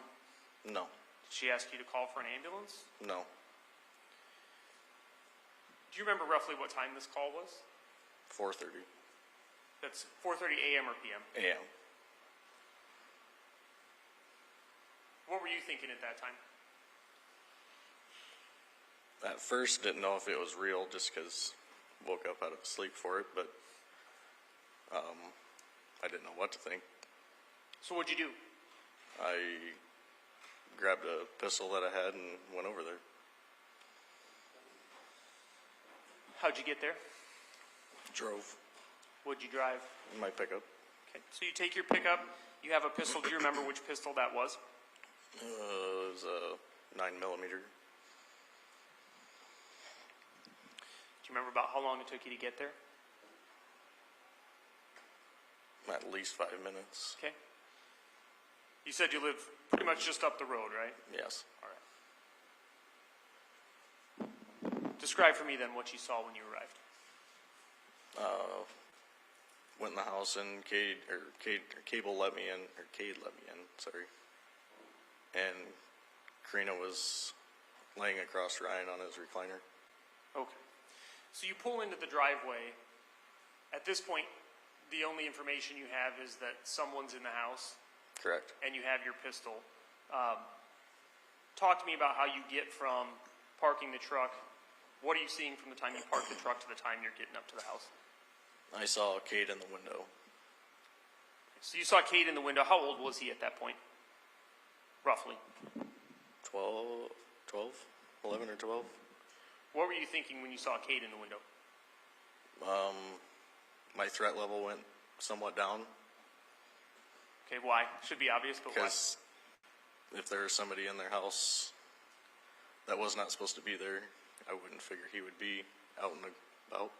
No. Did she ask you to call for an ambulance? No. Do you remember roughly what time this call was? 4:30 That's 4:30 a.m. or p.m.? a.m. What were you thinking at that time? At first, didn't know if it was real just because woke up out of sleep for it, but I didn't know what to think. So what'd you do? I grabbed a pistol that I had and went over there. How'd you get there? Drove What'd you drive? my pickup. Okay, so you take your pickup, you have a pistol. Do you remember which pistol that was? It was a 9mm. Do you remember about how long it took you to get there? At least 5 minutes. Okay. You said you live pretty much just up the road, right? Yes. All right. Describe for me then what you saw when you arrived. Went in the house and Cable let me in, or Cade let me in, sorry. And Karina was laying across Ryan on his recliner. Okay. So you pull into the driveway. At this point, the only information you have is that someone's in the house Correct. and you have your pistol. Talk to me about how you get from parking the truck. What are you seeing from the time you park the truck to the time you're getting up to the house? I saw Cade in the window. So you saw Cade in the window. How old was he at that point? Roughly. 11 or 12. What were you thinking when you saw Cade in the window? My threat level went somewhat down, Okay, why? Should be obvious, but why? because if there was somebody in their house that was not supposed to be there, I wouldn't figure he would be out and about.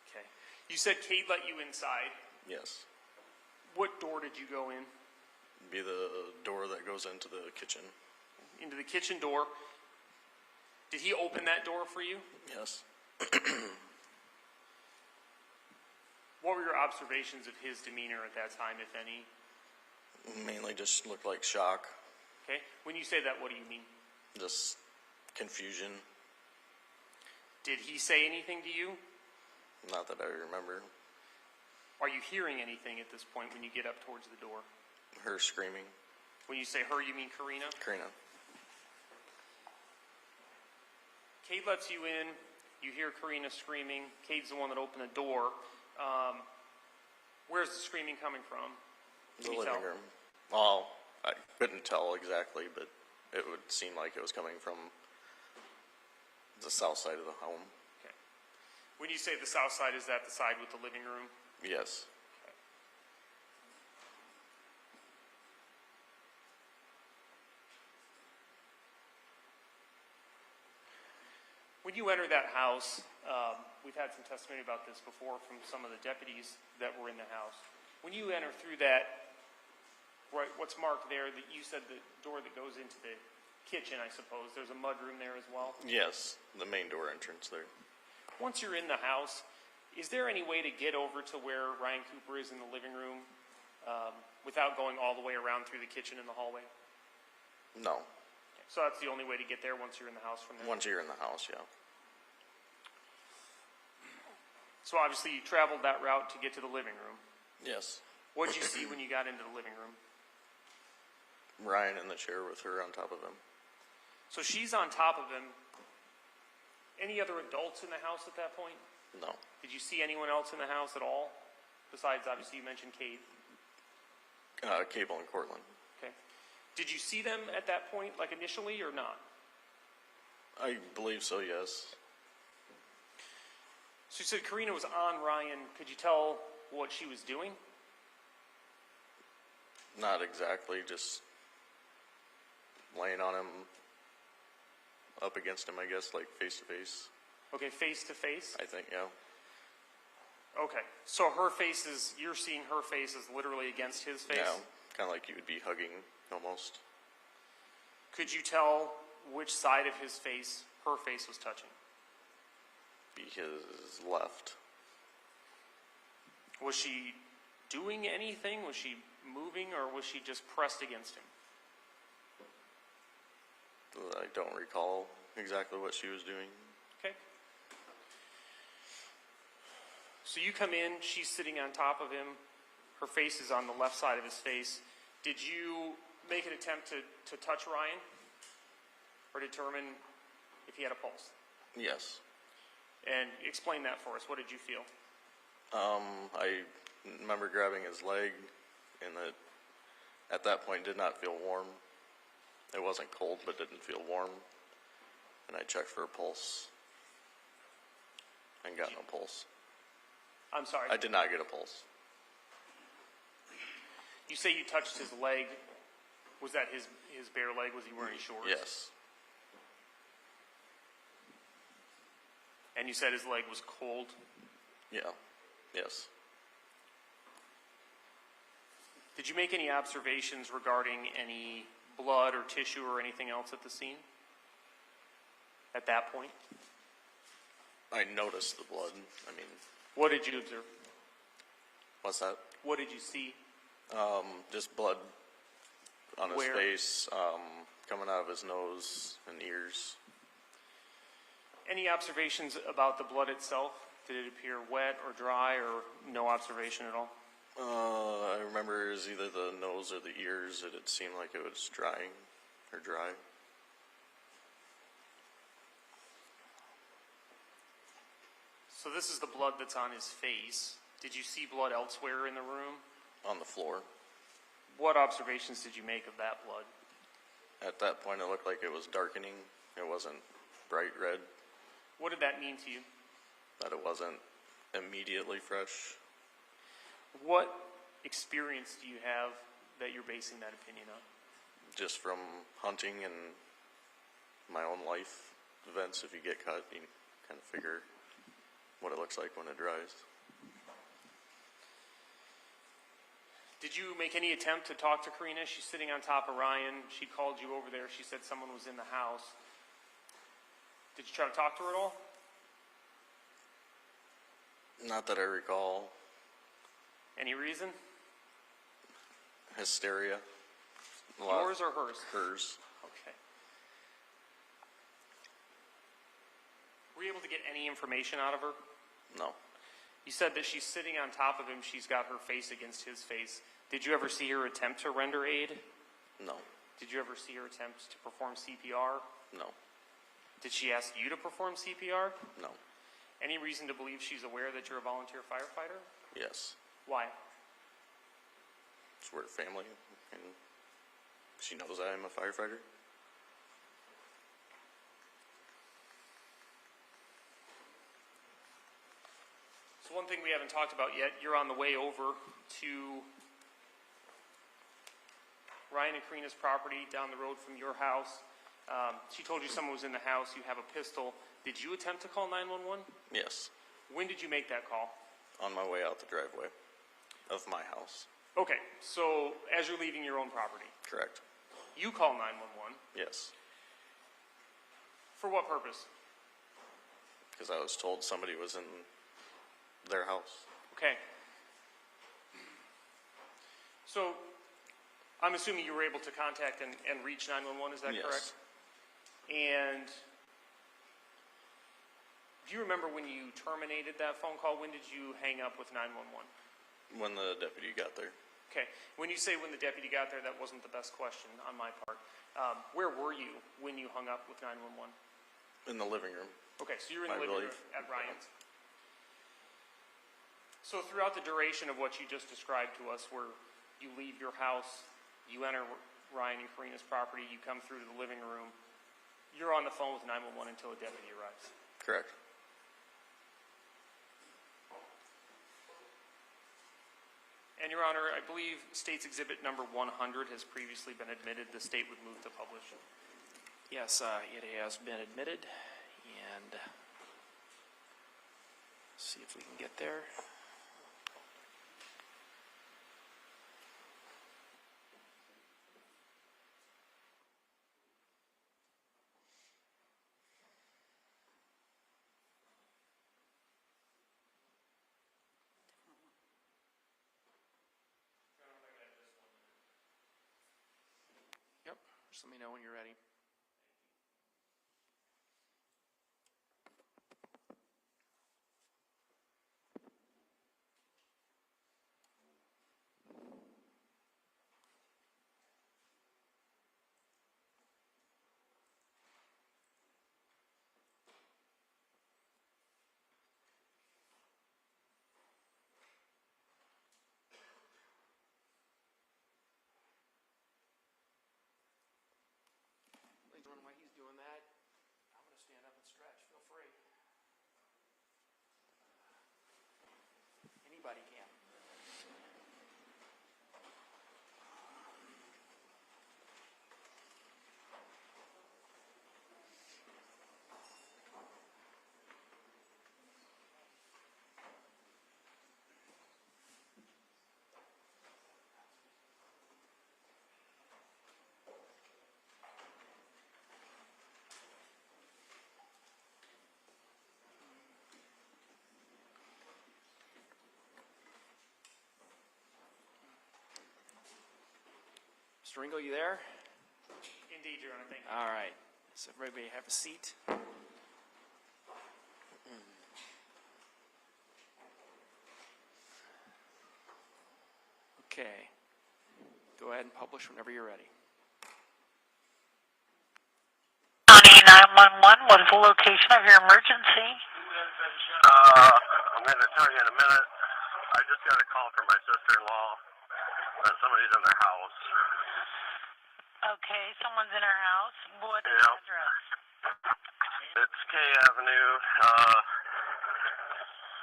Okay. You said Cade let you inside. Yes. What door did you go in? Be the door that goes into the kitchen. Into the kitchen door. Did he open that door for you? Yes. What were your observations of his demeanor at that time, if any? Mainly just looked like shock, Okay. When you say that, what do you mean? just confusion. Did he say anything to you? Not that I remember. Are you hearing anything at this point when you get up towards the door? Her screaming. When you say her, you mean Karina? Karina. Cade lets you in. You hear Karina screaming. Cade's the one that opened the door. Where's the screaming coming from? The Can you living tell? room. Well, I couldn't tell exactly, but it would seem like it was coming from the south side of the home. Okay. When you say the south side, is that the side with the living room? Yes. When you enter that house, we've had some testimony about this before from some of the deputies that were in the house. When you enter through that, right, what's marked there, that you said the door that goes into the kitchen, I suppose, there's a mudroom there as well? Yes, the main door entrance there. Once you're in the house, is there any way to get over to where Ryan Cooper is in the living room without going all the way around through the kitchen and the hallway? No. So that's the only way to get there once you're in the house from there? Once you're in the house, yeah. So obviously you traveled that route to get to the living room. Yes. What did you see when you got into the living room? Ryan in the chair with her on top of him. So she's on top of him. Any other adults in the house at that point? No. Did you see anyone else in the house at all? Besides, obviously, you mentioned Cade. Cable and Cortland. Okay. Did you see them at that point, like initially, or not? I believe so, yes. So you said Karina was on Ryan. Could you tell what she was doing? Not exactly, just laying on him, up against him, I guess, like face to face. Okay, face to face? I think, yeah. Okay. So her face is, you're seeing her face is literally against his face? Yeah, kind of like you would be hugging, almost. Could you tell which side of his face her face was touching? Be his left. Was she doing anything? Was she moving, or was she just pressed against him? I don't recall exactly what she was doing. Okay. So you come in, she's sitting on top of him. Her face is on the left side of his face. Did you make an attempt to touch Ryan? Or determine if he had a pulse? Yes. And explain that for us. What did you feel? I remember grabbing his leg, and at that point did not feel warm. It wasn't cold, but didn't feel warm. And I checked for a pulse, and got no pulse. I'm sorry. I did not get a pulse. You say you touched his leg. Was that his bare leg? Was he wearing shorts? Yes. And you said his leg was cold? Yeah. Yes. Did you make any observations regarding any blood or tissue or anything else at the scene? At that point? I noticed the blood. I mean, What did you observe? what's that? What did you see? Just blood on his Where? face, coming out of his nose and ears. Any observations about the blood itself? Did it appear wet or dry, or no observation at all? I remember it was either the nose or the ears. It seemed like it was drying or dry. So this is the blood that's on his face. Did you see blood elsewhere in the room? On the floor. What observations did you make of that blood? At that point, it looked like it was darkening. It wasn't bright red. What did that mean to you? That it wasn't immediately fresh. What experience do you have that you're basing that opinion on? Just from hunting and my own life events. If you get cut, you kind of figure what it looks like when it dries. Did you make any attempt to talk to Karina? She's sitting on top of Ryan. She called you over there. She said someone was in the house. Did you try to talk to her at all? Not that I recall. Any reason? Hysteria. A lot. Yours or hers? Hers. Okay. Were you able to get any information out of her? No. You said that she's sitting on top of him. She's got her face against his face. Did you ever see her attempt to render aid? No. Did you ever see her attempt to perform CPR? No. Did she ask you to perform CPR? No. Any reason to believe she's aware that you're a volunteer firefighter? Yes. Why? We're family, and she knows I am a firefighter. So one thing we haven't talked about yet, you're on the way over to Ryan and Karina's property down the road from your house. She told you someone was in the house. You have a pistol. Did you attempt to call 911? Yes. When did you make that call? On my way out the driveway of my house. Okay, so as you're leaving your own property, Correct. you call 911. Yes. For what purpose? Because I was told somebody was in their house. Okay. So I'm assuming you were able to contact and reach 911, is that Yes. correct? And do you remember when you terminated that phone call? When did you hang up with 911? When the deputy got there. Okay. When you say when the deputy got there, that wasn't the best question on my part. Where were you when you hung up with 911? In the living room. Okay, so you're in the I living believe. room at Ryan's. So throughout the duration of what you just described to us, where you leave your house, you enter Ryan and Karina's property, you come through to the living room, you're on the phone with 911 until a deputy arrives. Correct. And Your Honor, I believe State's Exhibit number 100 has previously been admitted. The state would move to publish. Yes, it has been admitted, and see if we can get there. Yep, just let me know when you're ready. Ladies and gentlemen, while he's doing that, I'm going to stand up and stretch. Feel free. Anybody can. Mr. Ringo, you there? Indeed, Your Honor. Thank you. All right. So everybody have a seat. Okay. Go ahead and publish whenever you're ready. County 911, what is the location of your emergency? I'm going to tell you in a minute. I just got a call from my sister-in-law that somebody's in their house. Okay, someone's in her house. What's the Yep. address? It's K Avenue,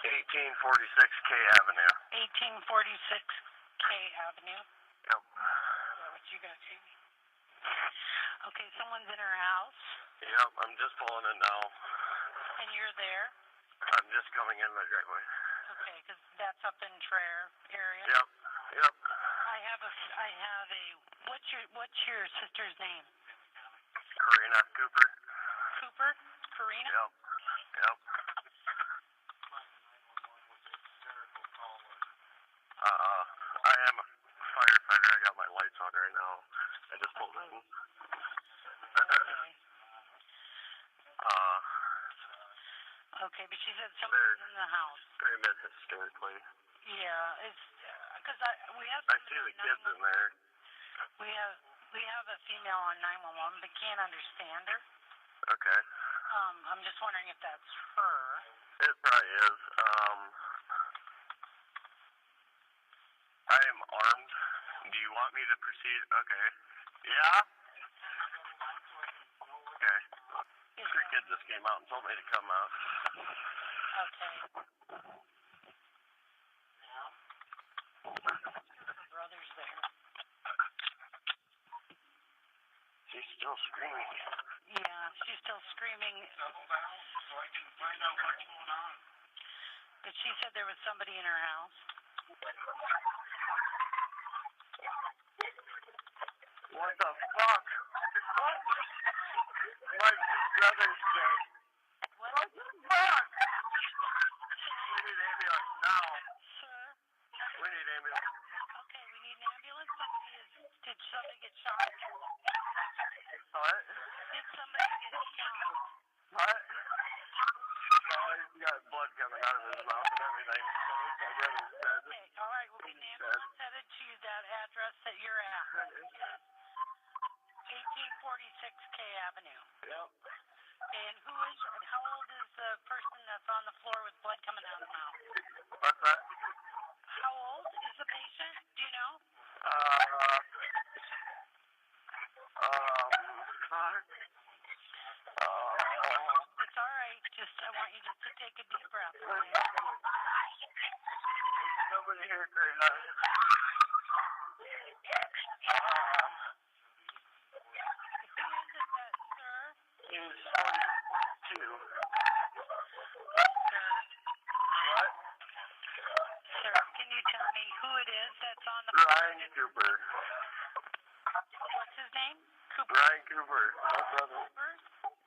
1846 K Avenue. 1846 K Avenue? Yep. Yeah, what you got, Jamie? Okay, someone's in her house, Yep, I'm just pulling in now. and you're there? I'm just coming in my driveway. Okay, because that's up in Traer area. Yep, yep. I have a, what's your sister's name? Karina Cooper. Cooper? Karina? Yep, yep. I am a firefighter. I got my lights on right now. I just pulled in. Okay, but she said somebody's in the house. Screaming hysterically. Yeah, it's because we have. I see the kids in there. We have a female on 911, but can't understand her. Okay. I'm just wondering if that's her. It probably is. I am armed. Do you want me to proceed? Okay. Yeah? Okay. 3 kids just came out and told me to come out. Okay. Her brother's there. She's still screaming. Yeah, she's still screaming. So I can find out what's going on. But she said there was somebody in her house. What the fuck? What? My brother's dead. What? What the fuck? We need ambulance now. Sir? We need ambulance. Okay, we need an ambulance. Did somebody get shot? What? Did somebody get shot? What? No, he's got blood coming out of his mouth and everything. So my brother's dead. Okay, all right, we'll get an ambulance headed to that address that you're at. Which is 1846K Avenue. Yep. Okay, and how old is the person that's on the floor with blood coming out of the mouth? What's that? How old is the patient? Do you know? Fuck. It's all right. I want you just to take a deep breath. Okay? Nobody here, Karina. Who is it that, sir? He's 42. Sir? What? Sir, can you tell me who it is that's on the Ryan Cooper. What's his name? Cooper? Ryan Cooper. My brother. Cooper?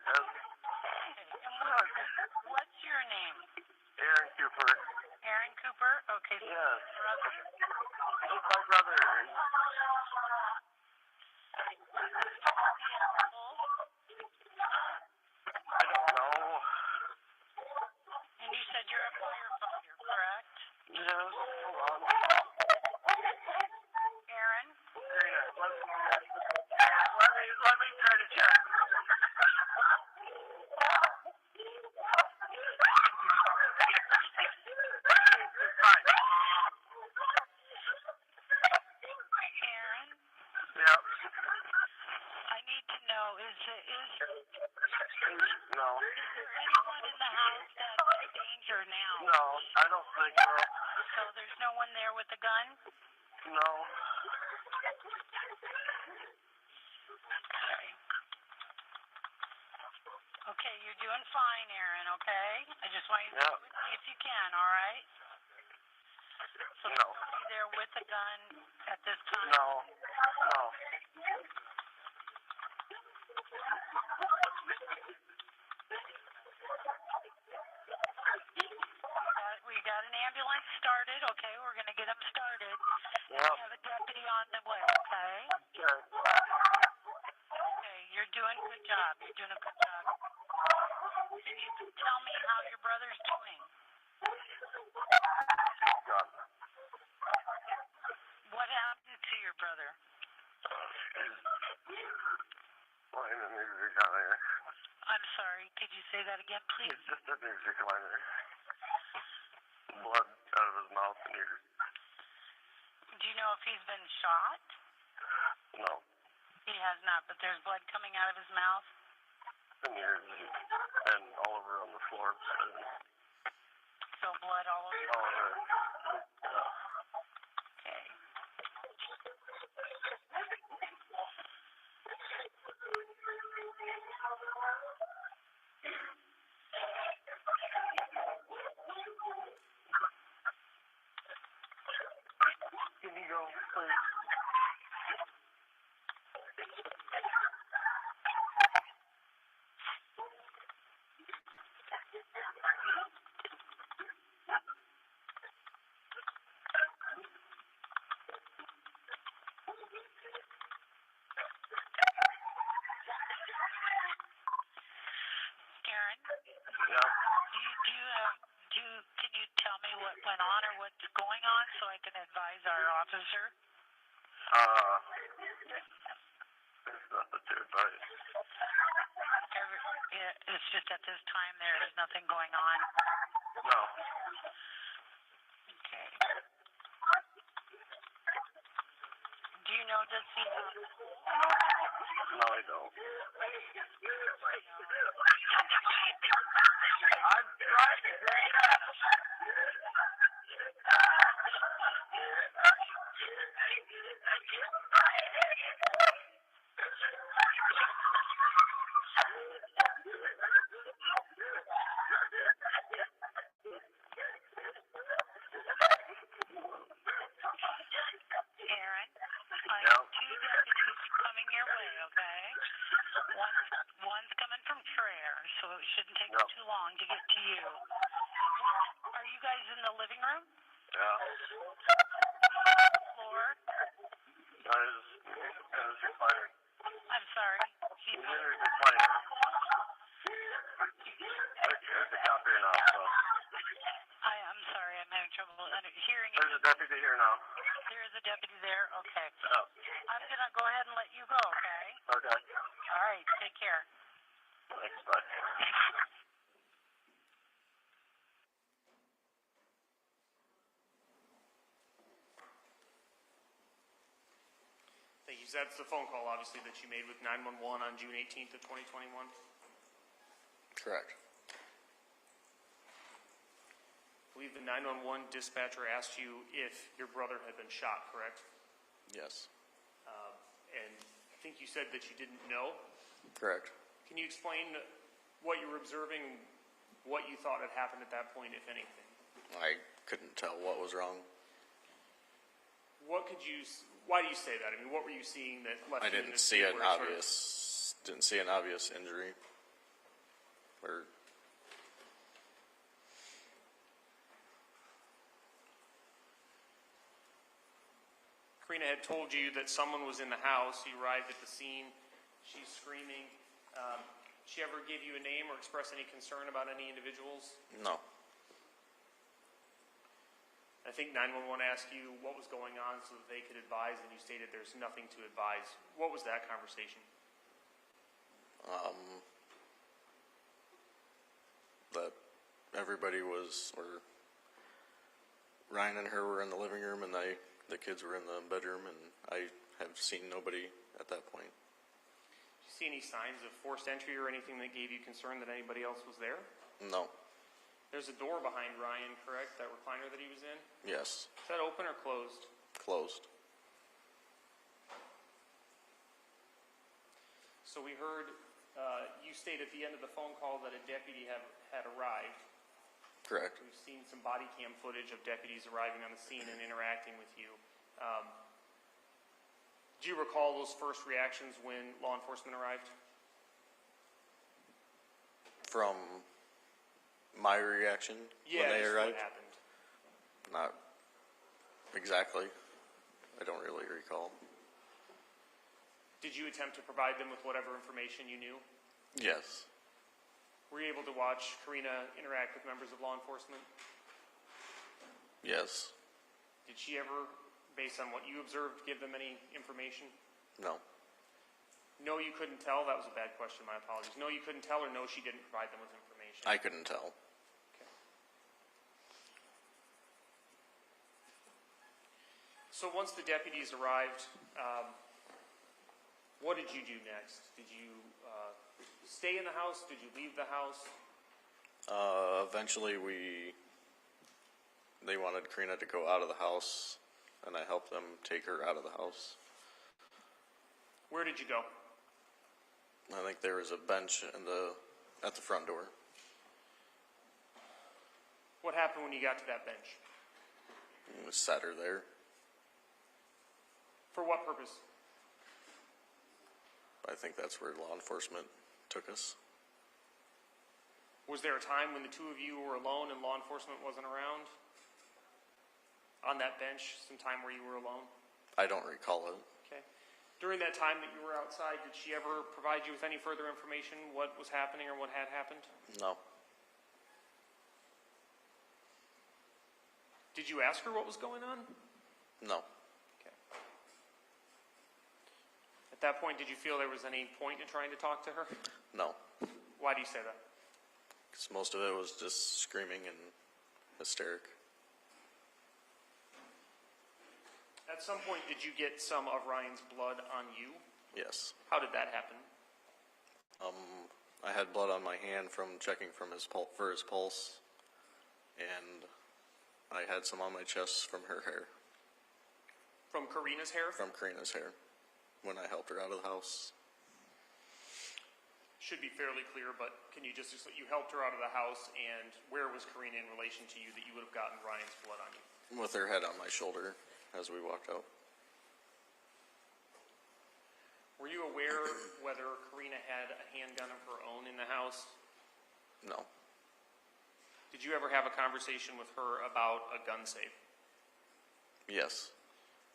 Yes. Okay, and what's your name? Aaron Cooper. Aaron Cooper? Okay, so Yes. brother? He's my brother. I don't know. And you said you're a firefighter, correct? Yes. Hold on. Aaron? Karina, let me try to check. Fine. Aaron? Yep. I need to know, is No. there anyone in the house that's in danger now? No, I don't think so. So there's no one there with a gun? No. Sorry. Okay, you're doing fine, Aaron, okay? I just want you to Yep. stay with me if you can, all right? So No. there's nobody there with a gun at this time? No. No. We got an ambulance started, okay? We're going to get them started. Yep. We have a deputy on the way, okay? Okay. Okay, you're doing a good job. You're doing a good job. Can you tell me how your brother's doing? God. What happened to your brother? Lying in the recliner. I'm sorry, could you say that again, please? He's just in the recliner. Blood out of his mouth and ears. Do you know if he's been shot? No. He has not, but there's blood coming out of his mouth? And ears and all over on the floor. So blood all over? All over. Okay. There's nothing to advise. It's just at this time there's nothing going on. No. Okay. Do you know, does he... No, I don't. I'm driving. Aaron, I have two deputies coming your way, okay? One's coming from Traer, so it shouldn't take them too long to get to you. Are you guys in the living room? Yeah. Floor? There's recliner. I'm sorry. There's recliner. There's a cop here now, so. I'm sorry, I'm having trouble hearing you. There's a deputy here now. There is a deputy there? Okay. Yeah. I'm going to go ahead and let you go, okay? Okay. All right, take care. Thanks, bye. Thank you. So that's the phone call, obviously, that you made with 911 on June 18th of 2021? Correct. I believe the 911 dispatcher asked you if your brother had been shot, correct? Yes. And I think you said that you didn't know. Correct. Can you explain what you were observing, what you thought had happened at that point, if anything? I couldn't tell what was wrong. Why do you say that? I mean, what were you seeing that left I you in didn't this see state an where it didn't see an obvious injury. Or Karina had told you that someone was in the house. You arrived at the scene. She's screaming. She ever give you a name or express any concern about any individuals? no. I think 911 asked you what was going on so that they could advise, and you stated there's nothing to advise. What was that conversation? That everybody was, or Ryan and her were in the living room, and the kids were in the bedroom, and I have seen nobody at that point. Did you see any signs of forced entry or anything that gave you concern that anybody else was there? No. There's a door behind Ryan, correct? That recliner that he was in? Yes. Is that open or closed? Closed. So we heard you state at the end of the phone call that a deputy had arrived. Correct. We've seen some body cam footage of deputies arriving on the scene and interacting with you. Do you recall those first reactions when law enforcement arrived? From my reaction when they just arrived? what happened? Not exactly. I don't really recall. Did you attempt to provide them with whatever information you knew? Yes. Were you able to watch Karina interact with members of law enforcement? Yes. Did she ever, based on what you observed, give them any information? No. No, you couldn't tell? That was a bad question, my apologies. No, you couldn't tell, or no, she didn't provide them with information? I couldn't tell. Okay. So once the deputies arrived, what did you do next? Did you stay in the house? Did you leave the house? Eventually they wanted Karina to go out of the house, and I helped them take her out of the house. Where did you go? I think there was a bench at the front door. What happened when you got to that bench? We sat her there. For what purpose? I think that's where law enforcement took us. Was there a time when the two of you were alone and law enforcement wasn't around? On that bench, some time where you were alone? I don't recall it. Okay. During that time that you were outside, did she ever provide you with any further information, what was happening or what had happened? No. Did you ask her what was going on? No. Okay. At that point, did you feel there was any point in trying to talk to her? No, Why do you say that? because most of it was just screaming and hysteric. At some point, did you get some of Ryan's blood on you? Yes. How did that happen? I had blood on my hand from checking from his for his pulse, and I had some on my chest from her hair, From Karina's hair? from Karina's hair, when I helped her out of the house. Should be fairly clear, but can you just, you helped her out of the house, and where was Karina in relation to you that you would have gotten Ryan's blood on you? With her head on my shoulder as we walked out. Were you aware whether Karina had a handgun of her own in the house? No. Did you ever have a conversation with her about a gun safe? Yes.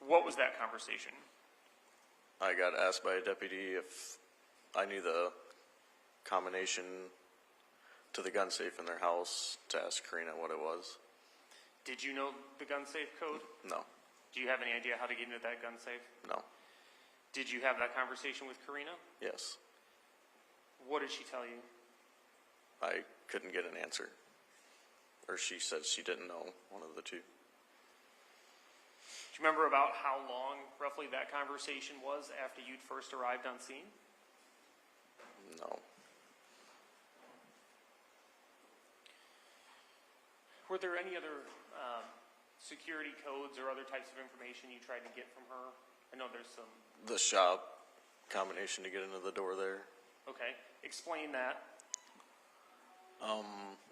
What was that conversation? I got asked by a deputy if I knew the combination to the gun safe in their house to ask Karina what it was. Did you know the gun safe code? No. Do you have any idea how to get into that gun safe? No. Did you have that conversation with Karina? Yes. What did she tell you? I couldn't get an answer. Or she said she didn't know, one of the two. Do you remember about how long roughly that conversation was after you'd first arrived on scene? No. Were there any other security codes or other types of information you tried to get from her? I know there's some. The shop combination to get into the door there. Okay, explain that.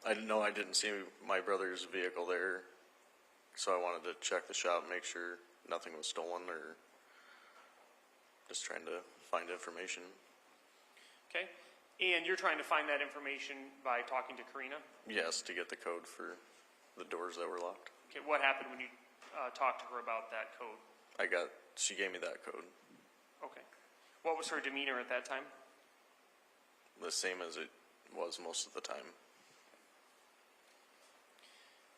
I didn't know, I didn't see my brother's vehicle there, so I wanted to check the shop, make sure nothing was stolen, or just trying to find information. Okay, and you're trying to find that information by talking to Karina? Yes, to get the code for the doors that were locked. Okay, what happened when you talked to her about that code? She gave me that code. Okay. What was her demeanor at that time? The same as it was most of the time.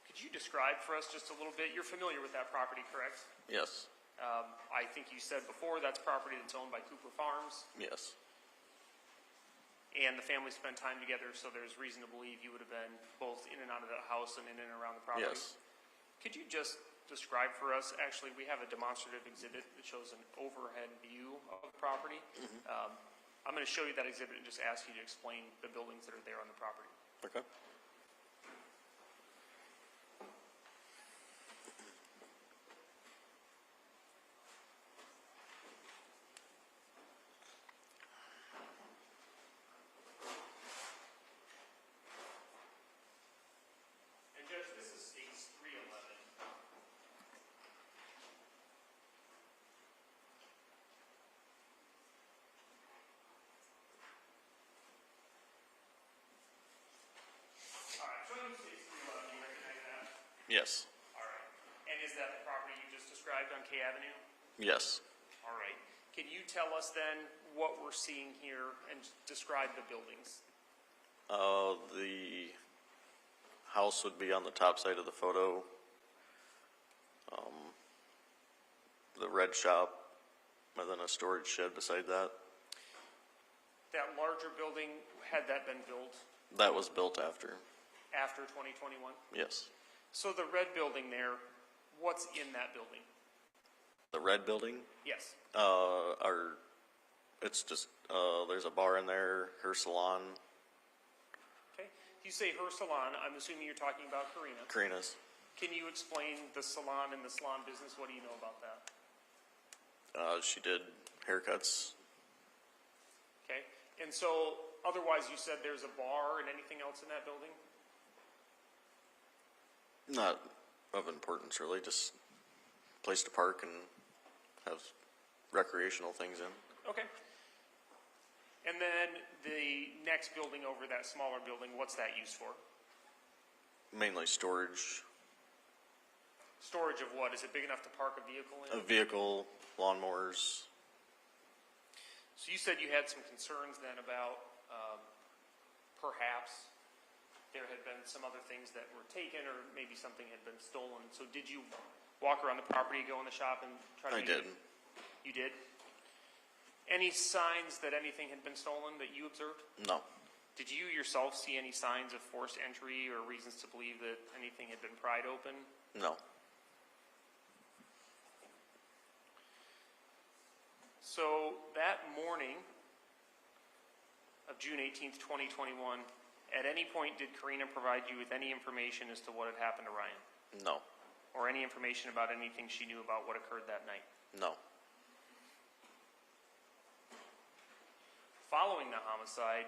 Could you describe for us just a little bit? You're familiar with that property, correct? Yes. I think you said before that's property that's owned by Cooper Farms, Yes. and the family spent time together, so there's reason to believe you would have been both in and out of that house and in and around the property. Yes. Could you just describe for us, actually, we have a demonstrative exhibit that shows an overhead view of the property. I'm going to show you that exhibit and just ask you to explain the buildings that are there on the property. Okay. And Judge, this is States 311. All right, showing you States 311, you recognize that? Yes. All right. And is that the property you just described on K Avenue? Yes. All right. Can you tell us then what we're seeing here and describe the buildings? The house would be on the top side of the photo. The red shop, and then a storage shed beside that. That larger building, had that been built That was built after. after 2021? Yes. So the red building there, what's in that building? The red building, Yes. it's just, there's a bar in there, her salon, Okay. You say her salon, I'm assuming you're talking about Karina. Karina's. Can you explain the salon and the salon business? What do you know about that? She did haircuts. Okay. And so otherwise you said there's a bar and anything else in that building? Not of importance, really, just place to park and have recreational things in. Okay. And then the next building over, that smaller building, what's that used for? Mainly storage. Storage of what? Is it big enough to park a vehicle in? A vehicle, lawnmowers. So you said you had some concerns then about perhaps there had been some other things that were taken or maybe something had been stolen. So did you walk around the property, go in the shop and try to... I did. You did? Any signs that anything had been stolen that you observed? No. Did you yourself see any signs of forced entry or reasons to believe that anything had been pried open? No. So that morning of June 18th, 2021, at any point did Karina provide you with any information as to what had happened to Ryan? No. Or any information about anything she knew about what occurred that night? No. Following the homicide,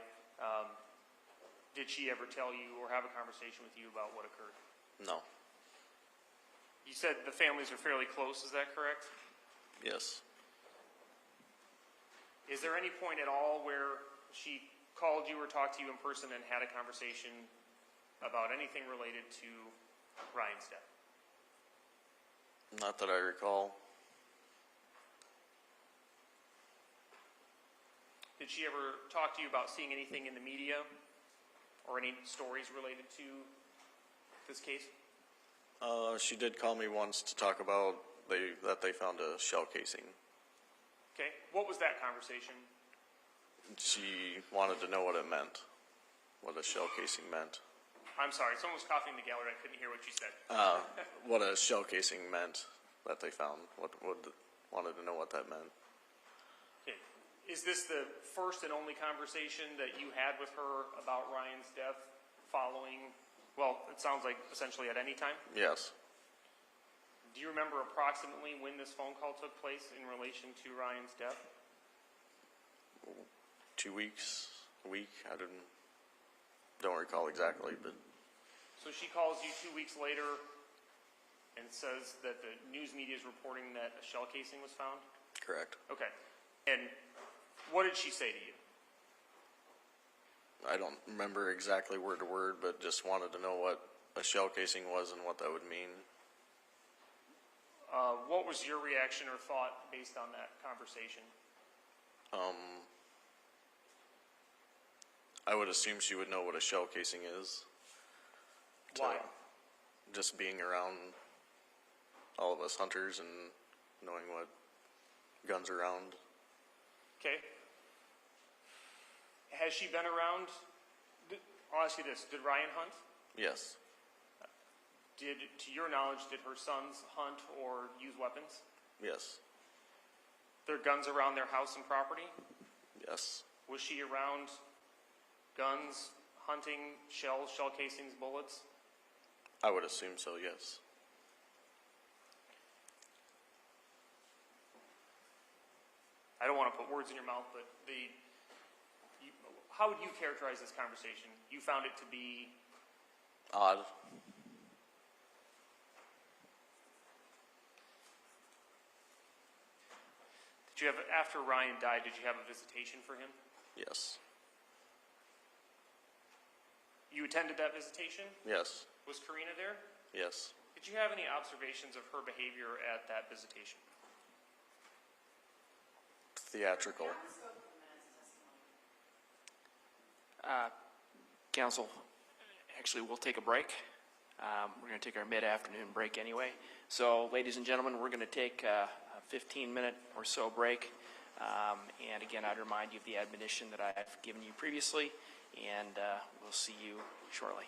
did she ever tell you or have a conversation with you about what occurred? No. You said the families are fairly close, is that correct? Yes. Is there any point at all where she called you or talked to you in person and had a conversation about anything related to Ryan's death? Not that I recall. Did she ever talk to you about seeing anything in the media or any stories related to this case? She did call me once to talk about that they found a shell casing. Okay, what was that conversation? She wanted to know what it meant, what a shell casing meant. I'm sorry, someone was coughing in the gallery. I couldn't hear what you said. What a shell casing meant that they found. Wanted to know what that meant. Okay. Is this the first and only conversation that you had with her about Ryan's death following, well, it sounds like essentially at any time? Yes. Do you remember approximately when this phone call took place in relation to Ryan's death? 2 weeks, a week. I don't recall exactly, but So she calls you 2 weeks later and says that the news media is reporting that a shell casing was found? correct. Okay. And what did she say to you? I don't remember exactly word to word, but just wanted to know what a shell casing was and what that would mean. What was your reaction or thought based on that conversation? I would assume she would know what a shell casing is. Why? Just being around all of us hunters and knowing what guns are around. Okay. Has she been around? I'll ask you this. Did Ryan hunt? Yes. To your knowledge, did her sons hunt or use weapons? Yes. There are guns around their house and property? Yes. Was she around guns, hunting, shells, shell casings, bullets? I would assume so, yes. I don't want to put words in your mouth, but how would you characterize this conversation? You found it to be Odd. Did you have, after Ryan died, did you have a visitation for him? Yes. You attended that visitation? Yes. Was Karina there? Yes. Did you have any observations of her behavior at that visitation? Theatrical. Council, actually, we'll take a break. We're going to take our mid-afternoon break anyway. So, ladies and gentlemen, we're going to take a 15-minute or so break. And again, I'd remind you of the admonition that I've given you previously, and we'll see you shortly.